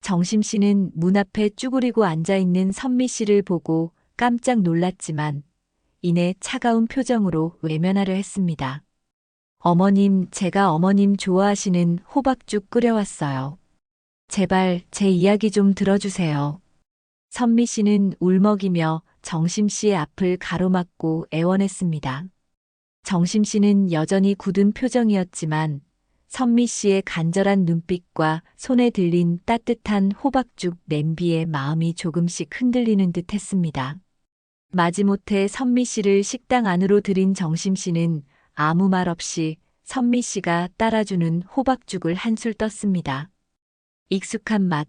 A: 정심 씨는 문 앞에 쭈그리고 앉아있는 선미 씨를 보고 깜짝 놀랐지만 이내 차가운 표정으로 외면하려 했습니다. 어머님, 제가 어머님 좋아하시는 호박죽 끓여왔어요. 제발 제 이야기 좀 들어주세요. 선미 씨는 울먹이며 정심 씨의 앞을 가로막고 애원했습니다. 정심 씨는 여전히 굳은 표정이었지만 선미 씨의 간절한 눈빛과 손에 들린 따뜻한 호박죽 냄비에 마음이 조금씩 흔들리는 듯 했습니다. 마지못해 선미 씨를 식당 안으로 들인 정심 씨는 아무 말 없이 선미 씨가 따라주는 호박죽을 한술 떴습니다. 익숙한 맛,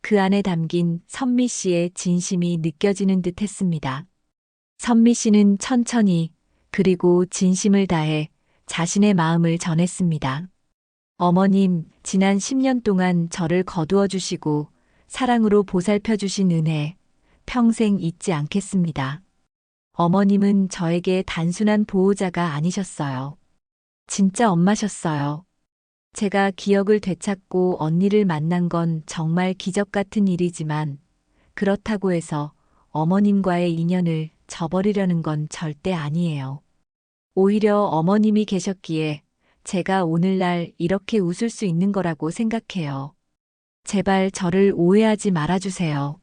A: 그 안에 담긴 선미 씨의 진심이 느껴지는 듯 했습니다. 선미 씨는 천천히 그리고 진심을 다해 자신의 마음을 전했습니다. 어머님, 지난 10년 동안 저를 거두어 주시고 사랑으로 보살펴 주신 은혜 평생 잊지 않겠습니다. 어머님은 저에게 단순한 보호자가 아니셨어요. 진짜 엄마셨어요. 제가 기억을 되찾고 언니를 만난 건 정말 기적 같은 일이지만 그렇다고 해서 어머님과의 인연을 저버리려는 건 절대 아니에요. 오히려 어머님이 계셨기에 제가 오늘날 이렇게 웃을 수 있는 거라고 생각해요. 제발 저를 오해하지 말아주세요.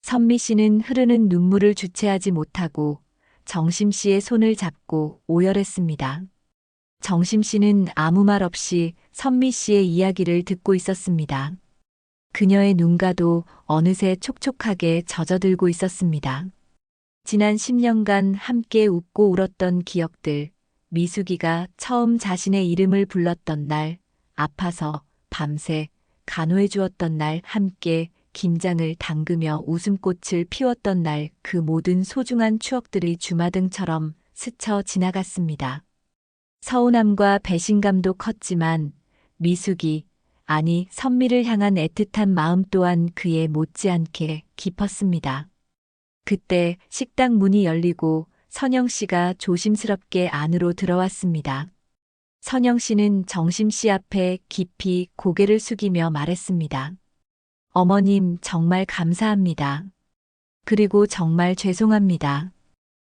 A: 선미 씨는 흐르는 눈물을 주체하지 못하고 정심 씨의 손을 잡고 오열했습니다. 정심 씨는 아무 말 없이 선미 씨의 이야기를 듣고 있었습니다. 그녀의 눈가도 어느새 촉촉하게 젖어들고 있었습니다. 지난 10년간 함께 웃고 울었던 기억들, 미숙이가 처음 자신의 이름을 불렀던 날, 아파서 밤새 간호해 주었던 날, 함께 김장을 담그며 웃음꽃을 피웠던 날, 그 모든 소중한 추억들이 주마등처럼 스쳐 지나갔습니다. 서운함과 배신감도 컸지만 미숙이, 아니 선미를 향한 애틋한 마음 또한 그에 못지않게 깊었습니다. 그때 식당 문이 열리고 선영 씨가 조심스럽게 안으로 들어왔습니다. 선영 씨는 정심 씨 앞에 깊이 고개를 숙이며 말했습니다. 어머님, 정말 감사합니다. 그리고 정말 죄송합니다.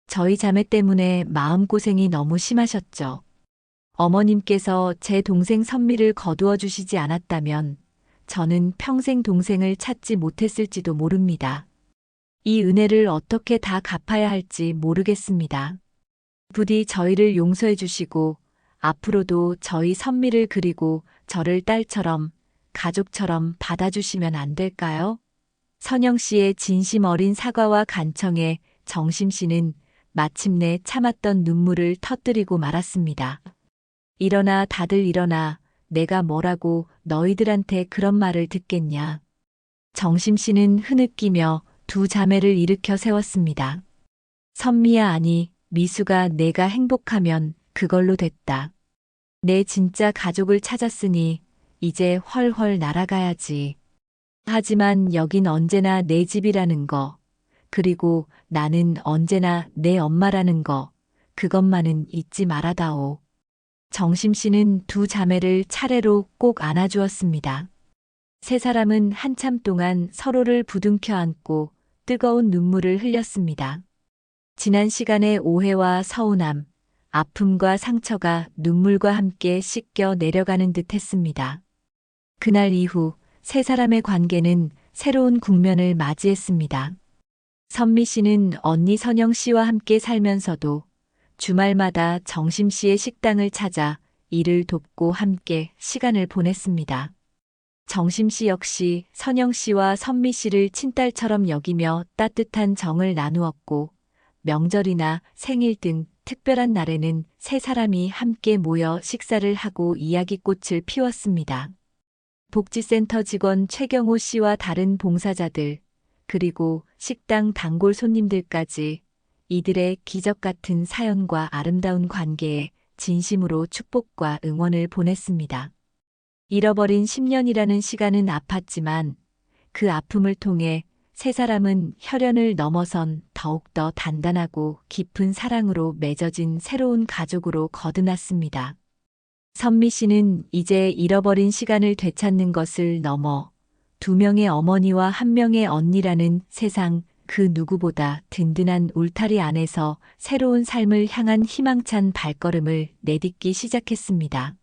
A: 저희 자매 때문에 마음고생이 너무 심하셨죠. 어머님께서 제 동생 선미를 거두어 주시지 않았다면 저는 평생 동생을 찾지 못했을지도 모릅니다. 이 은혜를 어떻게 다 갚아야 할지 모르겠습니다. 부디 저희를 용서해 주시고 앞으로도 저희 선미를 그리고 저를 딸처럼 가족처럼 받아주시면 안 될까요? 선영 씨의 진심 어린 사과와 간청에 정심 씨는 마침내 참았던 눈물을 터뜨리고 말았습니다. 일어나, 다들 일어나. 내가 뭐라고 너희들한테 그런 말을 듣겠냐. 정심 씨는 흐느끼며 두 자매를 일으켜 세웠습니다. 선미야, 아니 미수가, 내가 행복하면 그걸로 됐다. 내 진짜 가족을 찾았으니 이제 훨훨 날아가야지. 하지만 여긴 언제나 내 집이라는 거, 그리고 나는 언제나 내 엄마라는 거, 그것만은 잊지 말아다오. 정심 씨는 두 자매를 차례로 꼭 안아주었습니다. 세 사람은 한참 동안 서로를 부둥켜 안고 뜨거운 눈물을 흘렸습니다. 지난 시간의 오해와 서운함, 아픔과 상처가 눈물과 함께 씻겨 내려가는 듯 했습니다. 그날 이후 세 사람의 관계는 새로운 국면을 맞이했습니다. 선미 씨는 언니 선영 씨와 함께 살면서도 주말마다 정심 씨의 식당을 찾아 일을 돕고 함께 시간을 보냈습니다. 정심 씨 역시 선영 씨와 선미 씨를 친딸처럼 여기며 따뜻한 정을 나누었고, 명절이나 생일 등 특별한 날에는 세 사람이 함께 모여 식사를 하고 이야기꽃을 피웠습니다. 복지센터 직원 최경호 씨와 다른 봉사자들, 그리고 식당 단골 손님들까지 이들의 기적 같은 사연과 아름다운 관계에 진심으로 축복과 응원을 보냈습니다. 잃어버린 10년이라는 시간은 아팠지만 그 아픔을 통해 세 사람은 혈연을 넘어선 더욱더 단단하고 깊은 사랑으로 맺어진 새로운 가족으로 거듭났습니다. 선미 씨는 이제 잃어버린 시간을 되찾는 것을 넘어 두 명의 어머니와 한 명의 언니라는 세상 그 누구보다 든든한 울타리 안에서 새로운 삶을 향한 희망찬 발걸음을 내딛기 시작했습니다.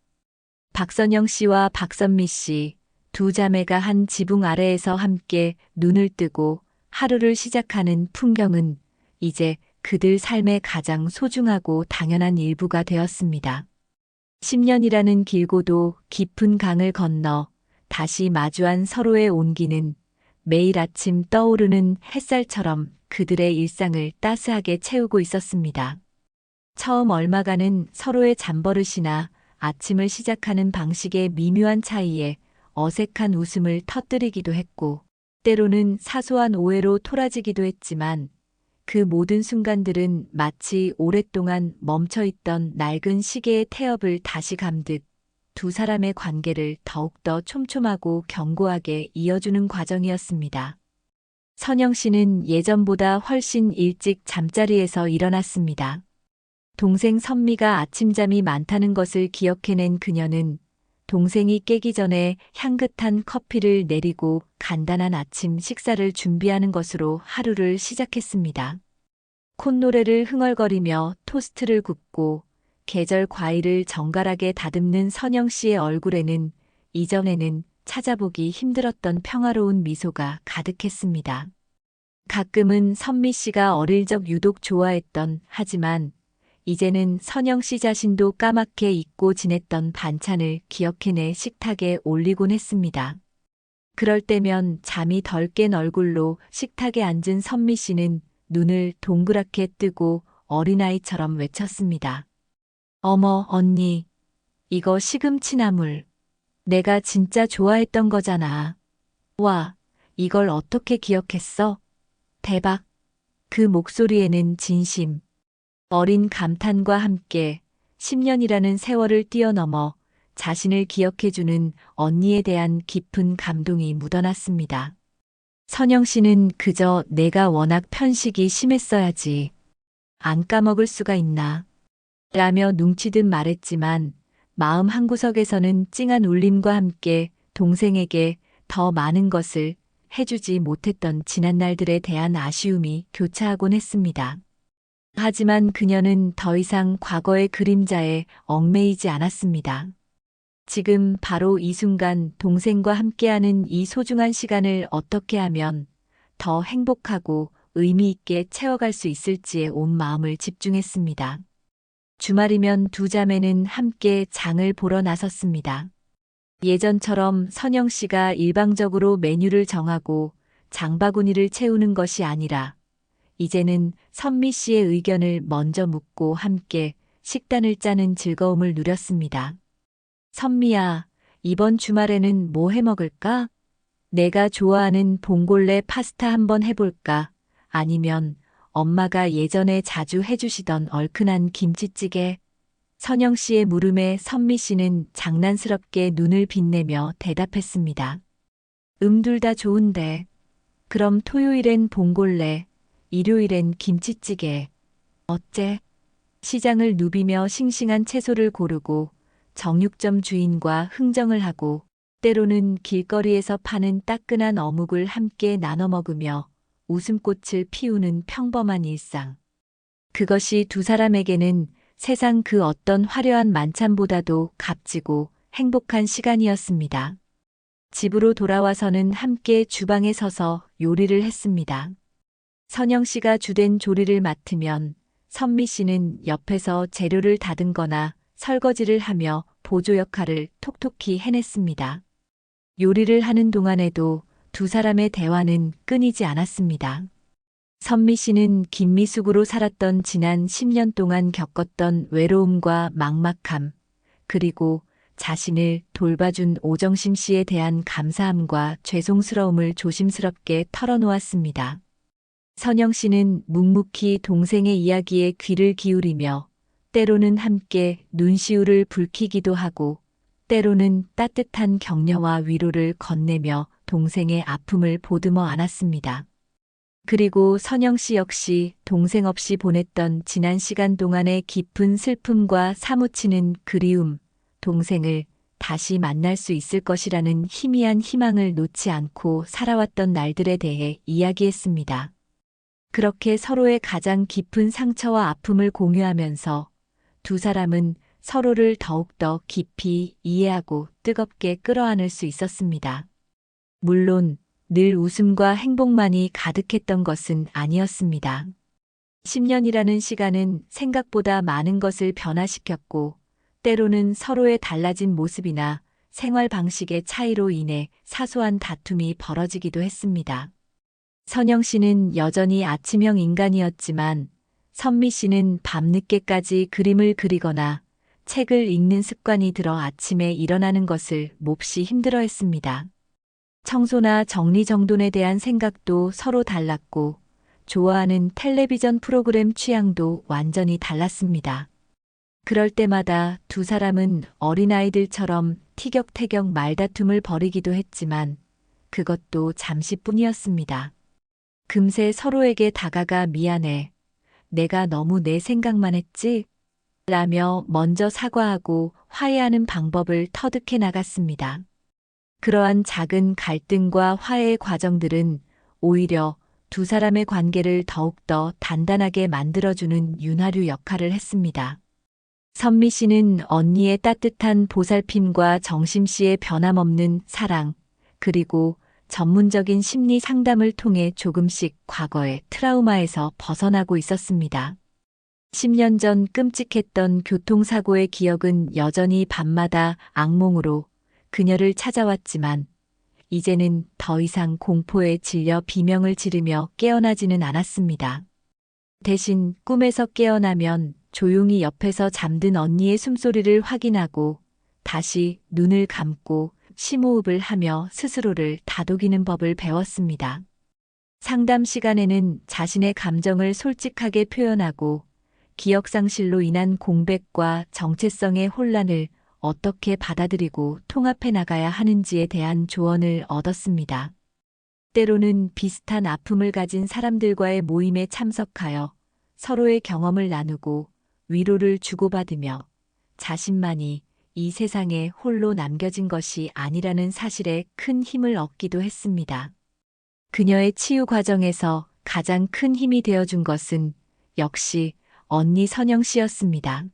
A: 박선영 씨와 박선미 씨, 두 자매가 한 지붕 아래에서 함께 눈을 뜨고 하루를 시작하는 풍경은 이제 그들 삶의 가장 소중하고 당연한 일부가 되었습니다. 10년이라는 길고도 깊은 강을 건너 다시 마주한 서로의 온기는 매일 아침 떠오르는 햇살처럼 그들의 일상을 따스하게 채우고 있었습니다. 처음 얼마간은 서로의 잠버릇이나 아침을 시작하는 방식의 미묘한 차이에 어색한 웃음을 터뜨리기도 했고, 때로는 사소한 오해로 토라지기도 했지만 그 모든 순간들은 마치 오랫동안 멈춰있던 낡은 시계의 태엽을 다시 감듯 두 사람의 관계를 더욱더 촘촘하고 견고하게 이어주는 과정이었습니다. 선영 씨는 예전보다 훨씬 일찍 잠자리에서 일어났습니다. 동생 선미가 아침잠이 많다는 것을 기억해낸 그녀는 동생이 깨기 전에 향긋한 커피를 내리고 간단한 아침 식사를 준비하는 것으로 하루를 시작했습니다. 콧노래를 흥얼거리며 토스트를 굽고 계절 과일을 정갈하게 다듬는 선영 씨의 얼굴에는 이전에는 찾아보기 힘들었던 평화로운 미소가 가득했습니다. 가끔은 선미 씨가 어릴 적 유독 좋아했던, 하지만 이제는 선영 씨 자신도 까맣게 잊고 지냈던 반찬을 기억해내 식탁에 올리곤 했습니다. 그럴 때면 잠이 덜 깬 얼굴로 식탁에 앉은 선미 씨는 눈을 동그랗게 뜨고 어린아이처럼 외쳤습니다. 어머, 언니, 이거 시금치 나물. 내가 진짜 좋아했던 거잖아. 와, 이걸 어떻게 기억했어? 대박. 그 목소리에는 진심, 어린 감탄과 함께 10년이라는 세월을 뛰어넘어 자신을 기억해주는 언니에 대한 깊은 감동이 묻어났습니다. 선영 씨는 그저 내가 워낙 편식이 심했어야지. 안 까먹을 수가 있나. 라며 눈치듯 말했지만 마음 한구석에서는 찡한 울림과 함께 동생에게 더 많은 것을 해주지 못했던 지난날들에 대한 아쉬움이 교차하곤 했습니다. 하지만 그녀는 더 이상 과거의 그림자에 얽매이지 않았습니다. 지금 바로 이 순간 동생과 함께하는 이 소중한 시간을 어떻게 하면 더 행복하고 의미 있게 채워갈 수 있을지에 온 마음을 집중했습니다. 주말이면 두 자매는 함께 장을 보러 나섰습니다. 예전처럼 선영 씨가 일방적으로 메뉴를 정하고 장바구니를 채우는 것이 아니라 이제는 선미 씨의 의견을 먼저 묻고 함께 식단을 짜는 즐거움을 누렸습니다. 선미야, 이번 주말에는 뭐 해 먹을까? 내가 좋아하는 봉골레 파스타 한번 해볼까? 아니면 엄마가 예전에 자주 해주시던 얼큰한 김치찌개? 선영 씨의 물음에 선미 씨는 장난스럽게 눈을 빛내며 대답했습니다. 둘 다 좋은데. 그럼 토요일엔 봉골레, 일요일엔 김치찌개. 어째? 시장을 누비며 싱싱한 채소를 고르고 정육점 주인과 흥정을 하고 때로는 길거리에서 파는 따끈한 어묵을 함께 나눠 먹으며 웃음꽃을 피우는 평범한 일상. 그것이 두 사람에게는 세상 그 어떤 화려한 만찬보다도 값지고 행복한 시간이었습니다. 집으로 돌아와서는 함께 주방에 서서 요리를 했습니다. 선영 씨가 주된 조리를 맡으면 선미 씨는 옆에서 재료를 다듬거나 설거지를 하며 보조 역할을 톡톡히 해냈습니다. 요리를 하는 동안에도 두 사람의 대화는 끊이지 않았습니다. 선미 씨는 김미숙으로 살았던 지난 10년 동안 겪었던 외로움과 막막함, 그리고 자신을 돌봐준 오정심 씨에 대한 감사함과 죄송스러움을 조심스럽게 털어놓았습니다. 선영 씨는 묵묵히 동생의 이야기에 귀를 기울이며 때로는 함께 눈시울을 붉히기도 하고 때로는 따뜻한 격려와 위로를 건네며 동생의 아픔을 보듬어 안았습니다. 그리고 선영 씨 역시 동생 없이 보냈던 지난 시간 동안의 깊은 슬픔과 사무치는 그리움, 동생을 다시 만날 수 있을 것이라는 희미한 희망을 놓지 않고 살아왔던 날들에 대해 이야기했습니다. 그렇게 서로의 가장 깊은 상처와 아픔을 공유하면서 두 사람은 서로를 더욱더 깊이 이해하고 뜨겁게 끌어안을 수 있었습니다. 물론 늘 웃음과 행복만이 가득했던 것은 아니었습니다. 10년이라는 시간은 생각보다 많은 것을 변화시켰고 때로는 서로의 달라진 모습이나 생활 방식의 차이로 인해 사소한 다툼이 벌어지기도 했습니다. 선영 씨는 여전히 아침형 인간이었지만 선미 씨는 밤늦게까지 그림을 그리거나 책을 읽는 습관이 들어 아침에 일어나는 것을 몹시 힘들어했습니다. 청소나 정리정돈에 대한 생각도 서로 달랐고 좋아하는 텔레비전 프로그램 취향도 완전히 달랐습니다. 그럴 때마다 두 사람은 어린아이들처럼 티격태격 말다툼을 벌이기도 했지만 그것도 잠시뿐이었습니다. 금세 서로에게 다가가 미안해. 내가 너무 내 생각만 했지? 라며 먼저 사과하고 화해하는 방법을 터득해 나갔습니다. 그러한 작은 갈등과 화해의 과정들은 오히려 두 사람의 관계를 더욱더 단단하게 만들어주는 윤활유 역할을 했습니다. 선미 씨는 언니의 따뜻한 보살핌과 정심 씨의 변함없는 사랑, 그리고 전문적인 심리 상담을 통해 조금씩 과거의 트라우마에서 벗어나고 있었습니다. 10년 전 끔찍했던 교통사고의 기억은 여전히 밤마다 악몽으로 그녀를 찾아왔지만 이제는 더 이상 공포에 질려 비명을 지르며 깨어나지는 않았습니다. 대신 꿈에서 깨어나면 조용히 옆에서 잠든 언니의 숨소리를 확인하고 다시 눈을 감고 심호흡을 하며 스스로를 다독이는 법을 배웠습니다. 상담 시간에는 자신의 감정을 솔직하게 표현하고 기억상실로 인한 공백과 정체성의 혼란을 어떻게 받아들이고 통합해 나가야 하는지에 대한 조언을 얻었습니다. 때로는 비슷한 아픔을 가진 사람들과의 모임에 참석하여 서로의 경험을 나누고 위로를 주고받으며 자신만이 이 세상에 홀로 남겨진 것이 아니라는 사실에 큰 힘을 얻기도 했습니다. 그녀의 치유 과정에서 가장 큰 힘이 되어준 것은 역시 언니 선영 씨였습니다.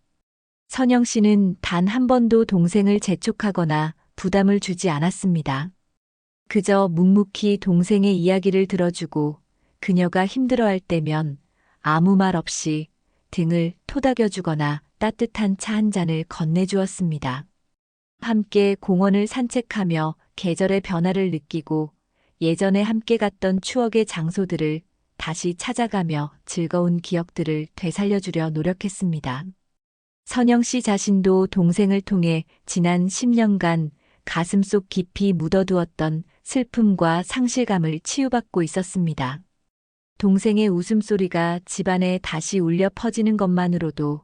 A: 선영 씨는 단 한 번도 동생을 재촉하거나 부담을 주지 않았습니다. 그저 묵묵히 동생의 이야기를 들어주고 그녀가 힘들어할 때면 아무 말 없이 등을 토닥여주거나 따뜻한 차 한 잔을 건네주었습니다. 함께 공원을 산책하며 계절의 변화를 느끼고 예전에 함께 갔던 추억의 장소들을 다시 찾아가며 즐거운 기억들을 되살려주려 노력했습니다. 선영 씨 자신도 동생을 통해 지난 10년간 가슴속 깊이 묻어두었던 슬픔과 상실감을 치유받고 있었습니다. 동생의 웃음소리가 집안에 다시 울려 퍼지는 것만으로도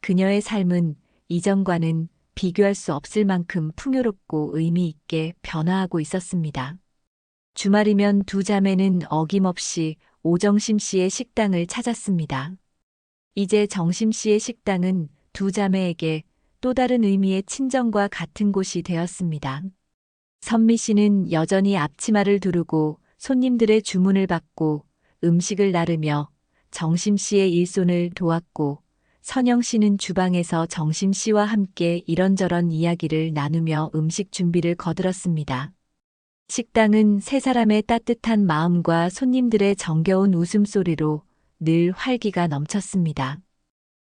A: 그녀의 삶은 이전과는 비교할 수 없을 만큼 풍요롭고 의미 있게 변화하고 있었습니다. 주말이면 두 자매는 어김없이 오정심 씨의 식당을 찾았습니다. 이제 정심 씨의 식당은 두 자매에게 또 다른 의미의 친정과 같은 곳이 되었습니다. 선미 씨는 여전히 앞치마를 두르고 손님들의 주문을 받고 음식을 나르며 정심 씨의 일손을 도왔고 선영 씨는 주방에서 정심 씨와 함께 이런저런 이야기를 나누며 음식 준비를 거들었습니다. 식당은 세 사람의 따뜻한 마음과 손님들의 정겨운 웃음소리로 늘 활기가 넘쳤습니다.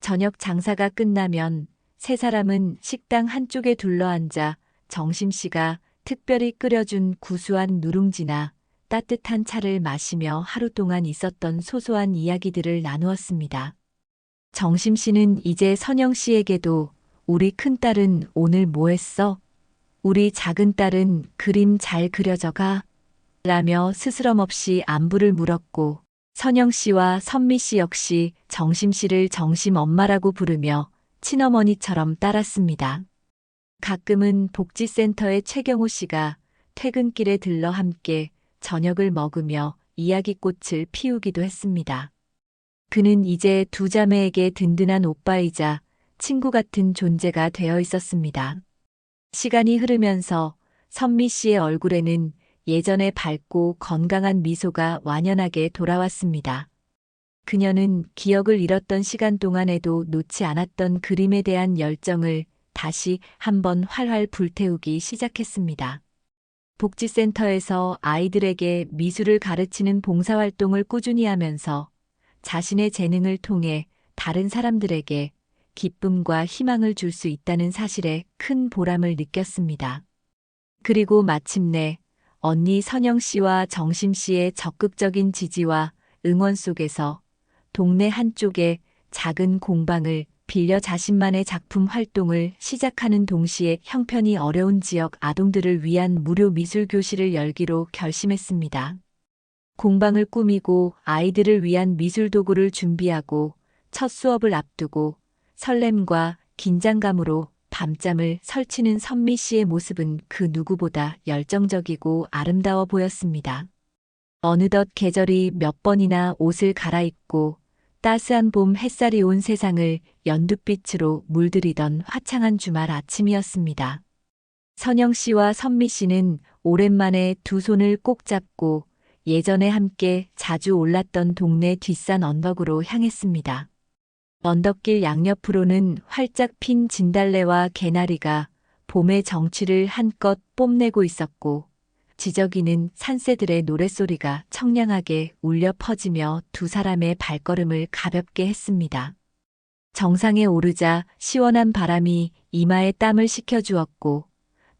A: 저녁 장사가 끝나면 세 사람은 식당 한쪽에 둘러앉아 정심 씨가 특별히 끓여준 구수한 누룽지나 따뜻한 차를 마시며 하루 동안 있었던 소소한 이야기들을 나누었습니다. 정심 씨는 이제 선영 씨에게도 우리 큰딸은 오늘 뭐 했어? 우리 작은 딸은 그림 잘 그려져가? 라며 스스럼 없이 안부를 물었고 선영 씨와 선미 씨 역시 정심 씨를 정심 엄마라고 부르며 친어머니처럼 따랐습니다. 가끔은 복지센터의 최경호 씨가 퇴근길에 들러 함께 저녁을 먹으며 이야기꽃을 피우기도 했습니다. 그는 이제 두 자매에게 든든한 오빠이자 친구 같은 존재가 되어 있었습니다. 시간이 흐르면서 선미 씨의 얼굴에는 예전의 밝고 건강한 미소가 완연하게 돌아왔습니다. 그녀는 기억을 잃었던 시간 동안에도 놓지 않았던 그림에 대한 열정을 다시 한번 활활 불태우기 시작했습니다. 복지센터에서 아이들에게 미술을 가르치는 봉사활동을 꾸준히 하면서 자신의 재능을 통해 다른 사람들에게 기쁨과 희망을 줄 수 있다는 사실에 큰 보람을 느꼈습니다. 그리고 마침내 언니 선영 씨와 정심 씨의 적극적인 지지와 응원 속에서 동네 한쪽에 작은 공방을 빌려 자신만의 작품 활동을 시작하는 동시에 형편이 어려운 지역 아동들을 위한 무료 미술 교실을 열기로 결심했습니다. 공방을 꾸미고 아이들을 위한 미술 도구를 준비하고 첫 수업을 앞두고 설렘과 긴장감으로 밤잠을 설치는 선미 씨의 모습은 그 누구보다 열정적이고 아름다워 보였습니다. 어느덧 계절이 몇 번이나 옷을 갈아입고 따스한 봄 햇살이 온 세상을 연두빛으로 물들이던 화창한 주말 아침이었습니다. 선영 씨와 선미 씨는 오랜만에 두 손을 꼭 잡고 예전에 함께 자주 올랐던 동네 뒷산 언덕으로 향했습니다. 언덕길 양옆으로는 활짝 핀 진달래와 개나리가 봄의 정취를 한껏 뽐내고 있었고 지저귀는 산새들의 노랫소리가 청량하게 울려 퍼지며 두 사람의 발걸음을 가볍게 했습니다. 정상에 오르자 시원한 바람이 이마에 땀을 식혀주었고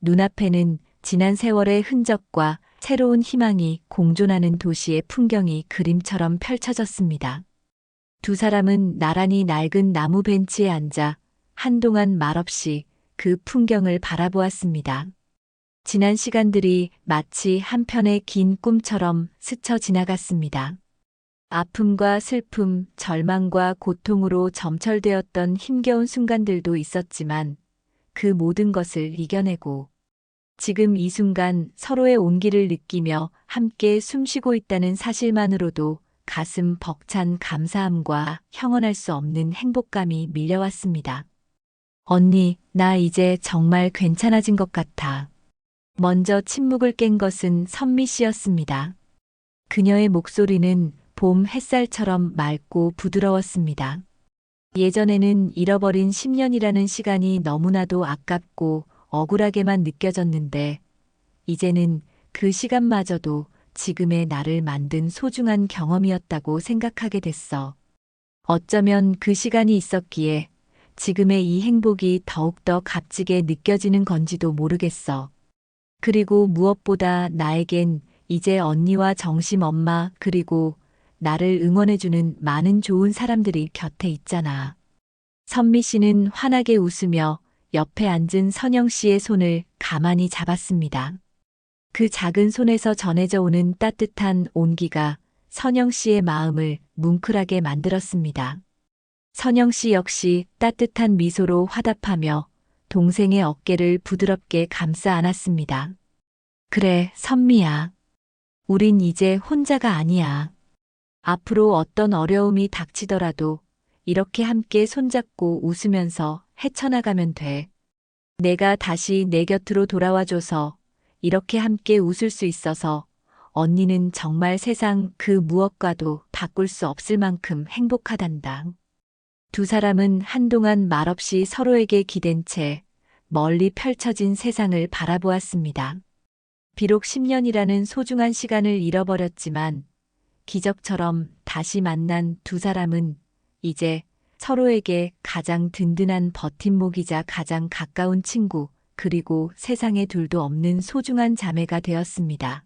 A: 눈앞에는 지난 세월의 흔적과 새로운 희망이 공존하는 도시의 풍경이 그림처럼 펼쳐졌습니다. 두 사람은 나란히 낡은 나무 벤치에 앉아 한동안 말없이 그 풍경을 바라보았습니다. 지난 시간들이 마치 한 편의 긴 꿈처럼 스쳐 지나갔습니다. 아픔과 슬픔, 절망과 고통으로 점철되었던 힘겨운 순간들도 있었지만 그 모든 것을 이겨내고 지금 이 순간 서로의 온기를 느끼며 함께 숨쉬고 있다는 사실만으로도 가슴 벅찬 감사함과 형언할 수 없는 행복감이 밀려왔습니다. 언니, 나 이제 정말 괜찮아진 것 같아. 먼저 침묵을 깬 것은 선미 씨였습니다. 그녀의 목소리는 봄 햇살처럼 맑고 부드러웠습니다. 예전에는 잃어버린 10년이라는 시간이 너무나도 아깝고 억울하게만 느껴졌는데, 이제는 그 시간마저도 지금의 나를 만든 소중한 경험이었다고 생각하게 됐어. 어쩌면 그 시간이 있었기에 지금의 이 행복이 더욱더 값지게 느껴지는 건지도 모르겠어. 그리고 무엇보다 나에겐 이제 언니와 정심 엄마 그리고 나를 응원해주는 많은 좋은 사람들이 곁에 있잖아. 선미 씨는 환하게 웃으며 옆에 앉은 선영 씨의 손을 가만히 잡았습니다. 그 작은 손에서 전해져 오는 따뜻한 온기가 선영 씨의 마음을 뭉클하게 만들었습니다. 선영 씨 역시 따뜻한 미소로 화답하며 동생의 어깨를 부드럽게 감싸 안았습니다. 그래, 선미야. 우린 이제 혼자가 아니야. 앞으로 어떤 어려움이 닥치더라도 이렇게 함께 손잡고 웃으면서 헤쳐나가면 돼. 내가 다시 내 곁으로 돌아와줘서 이렇게 함께 웃을 수 있어서 언니는 정말 세상 그 무엇과도 바꿀 수 없을 만큼 행복하단다. 두 사람은 한동안 말없이 서로에게 기댄 채 멀리 펼쳐진 세상을 바라보았습니다. 비록 10년이라는 소중한 시간을 잃어버렸지만 기적처럼 다시 만난 두 사람은 이제 서로에게 가장 든든한 버팀목이자 가장 가까운 친구, 그리고 세상에 둘도 없는 소중한 자매가 되었습니다.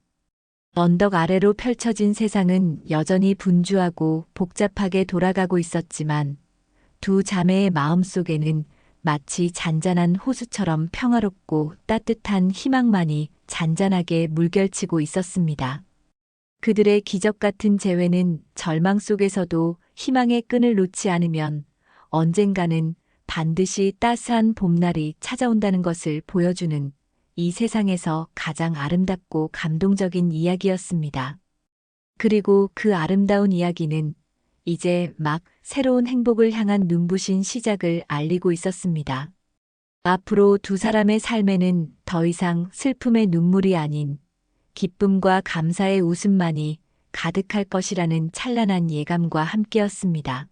A: 언덕 아래로 펼쳐진 세상은 여전히 분주하고 복잡하게 돌아가고 있었지만 두 자매의 마음속에는 마치 잔잔한 호수처럼 평화롭고 따뜻한 희망만이 잔잔하게 물결치고 있었습니다. 그들의 기적 같은 재회는 절망 속에서도 희망의 끈을 놓지 않으면 언젠가는 반드시 따스한 봄날이 찾아온다는 것을 보여주는 이 세상에서 가장 아름답고 감동적인 이야기였습니다. 그리고 그 아름다운 이야기는 이제 막 새로운 행복을 향한 눈부신 시작을 알리고 있었습니다. 앞으로 두 사람의 삶에는 더 이상 슬픔의 눈물이 아닌 기쁨과 감사의 웃음만이 가득할 것이라는 찬란한 예감과 함께였습니다.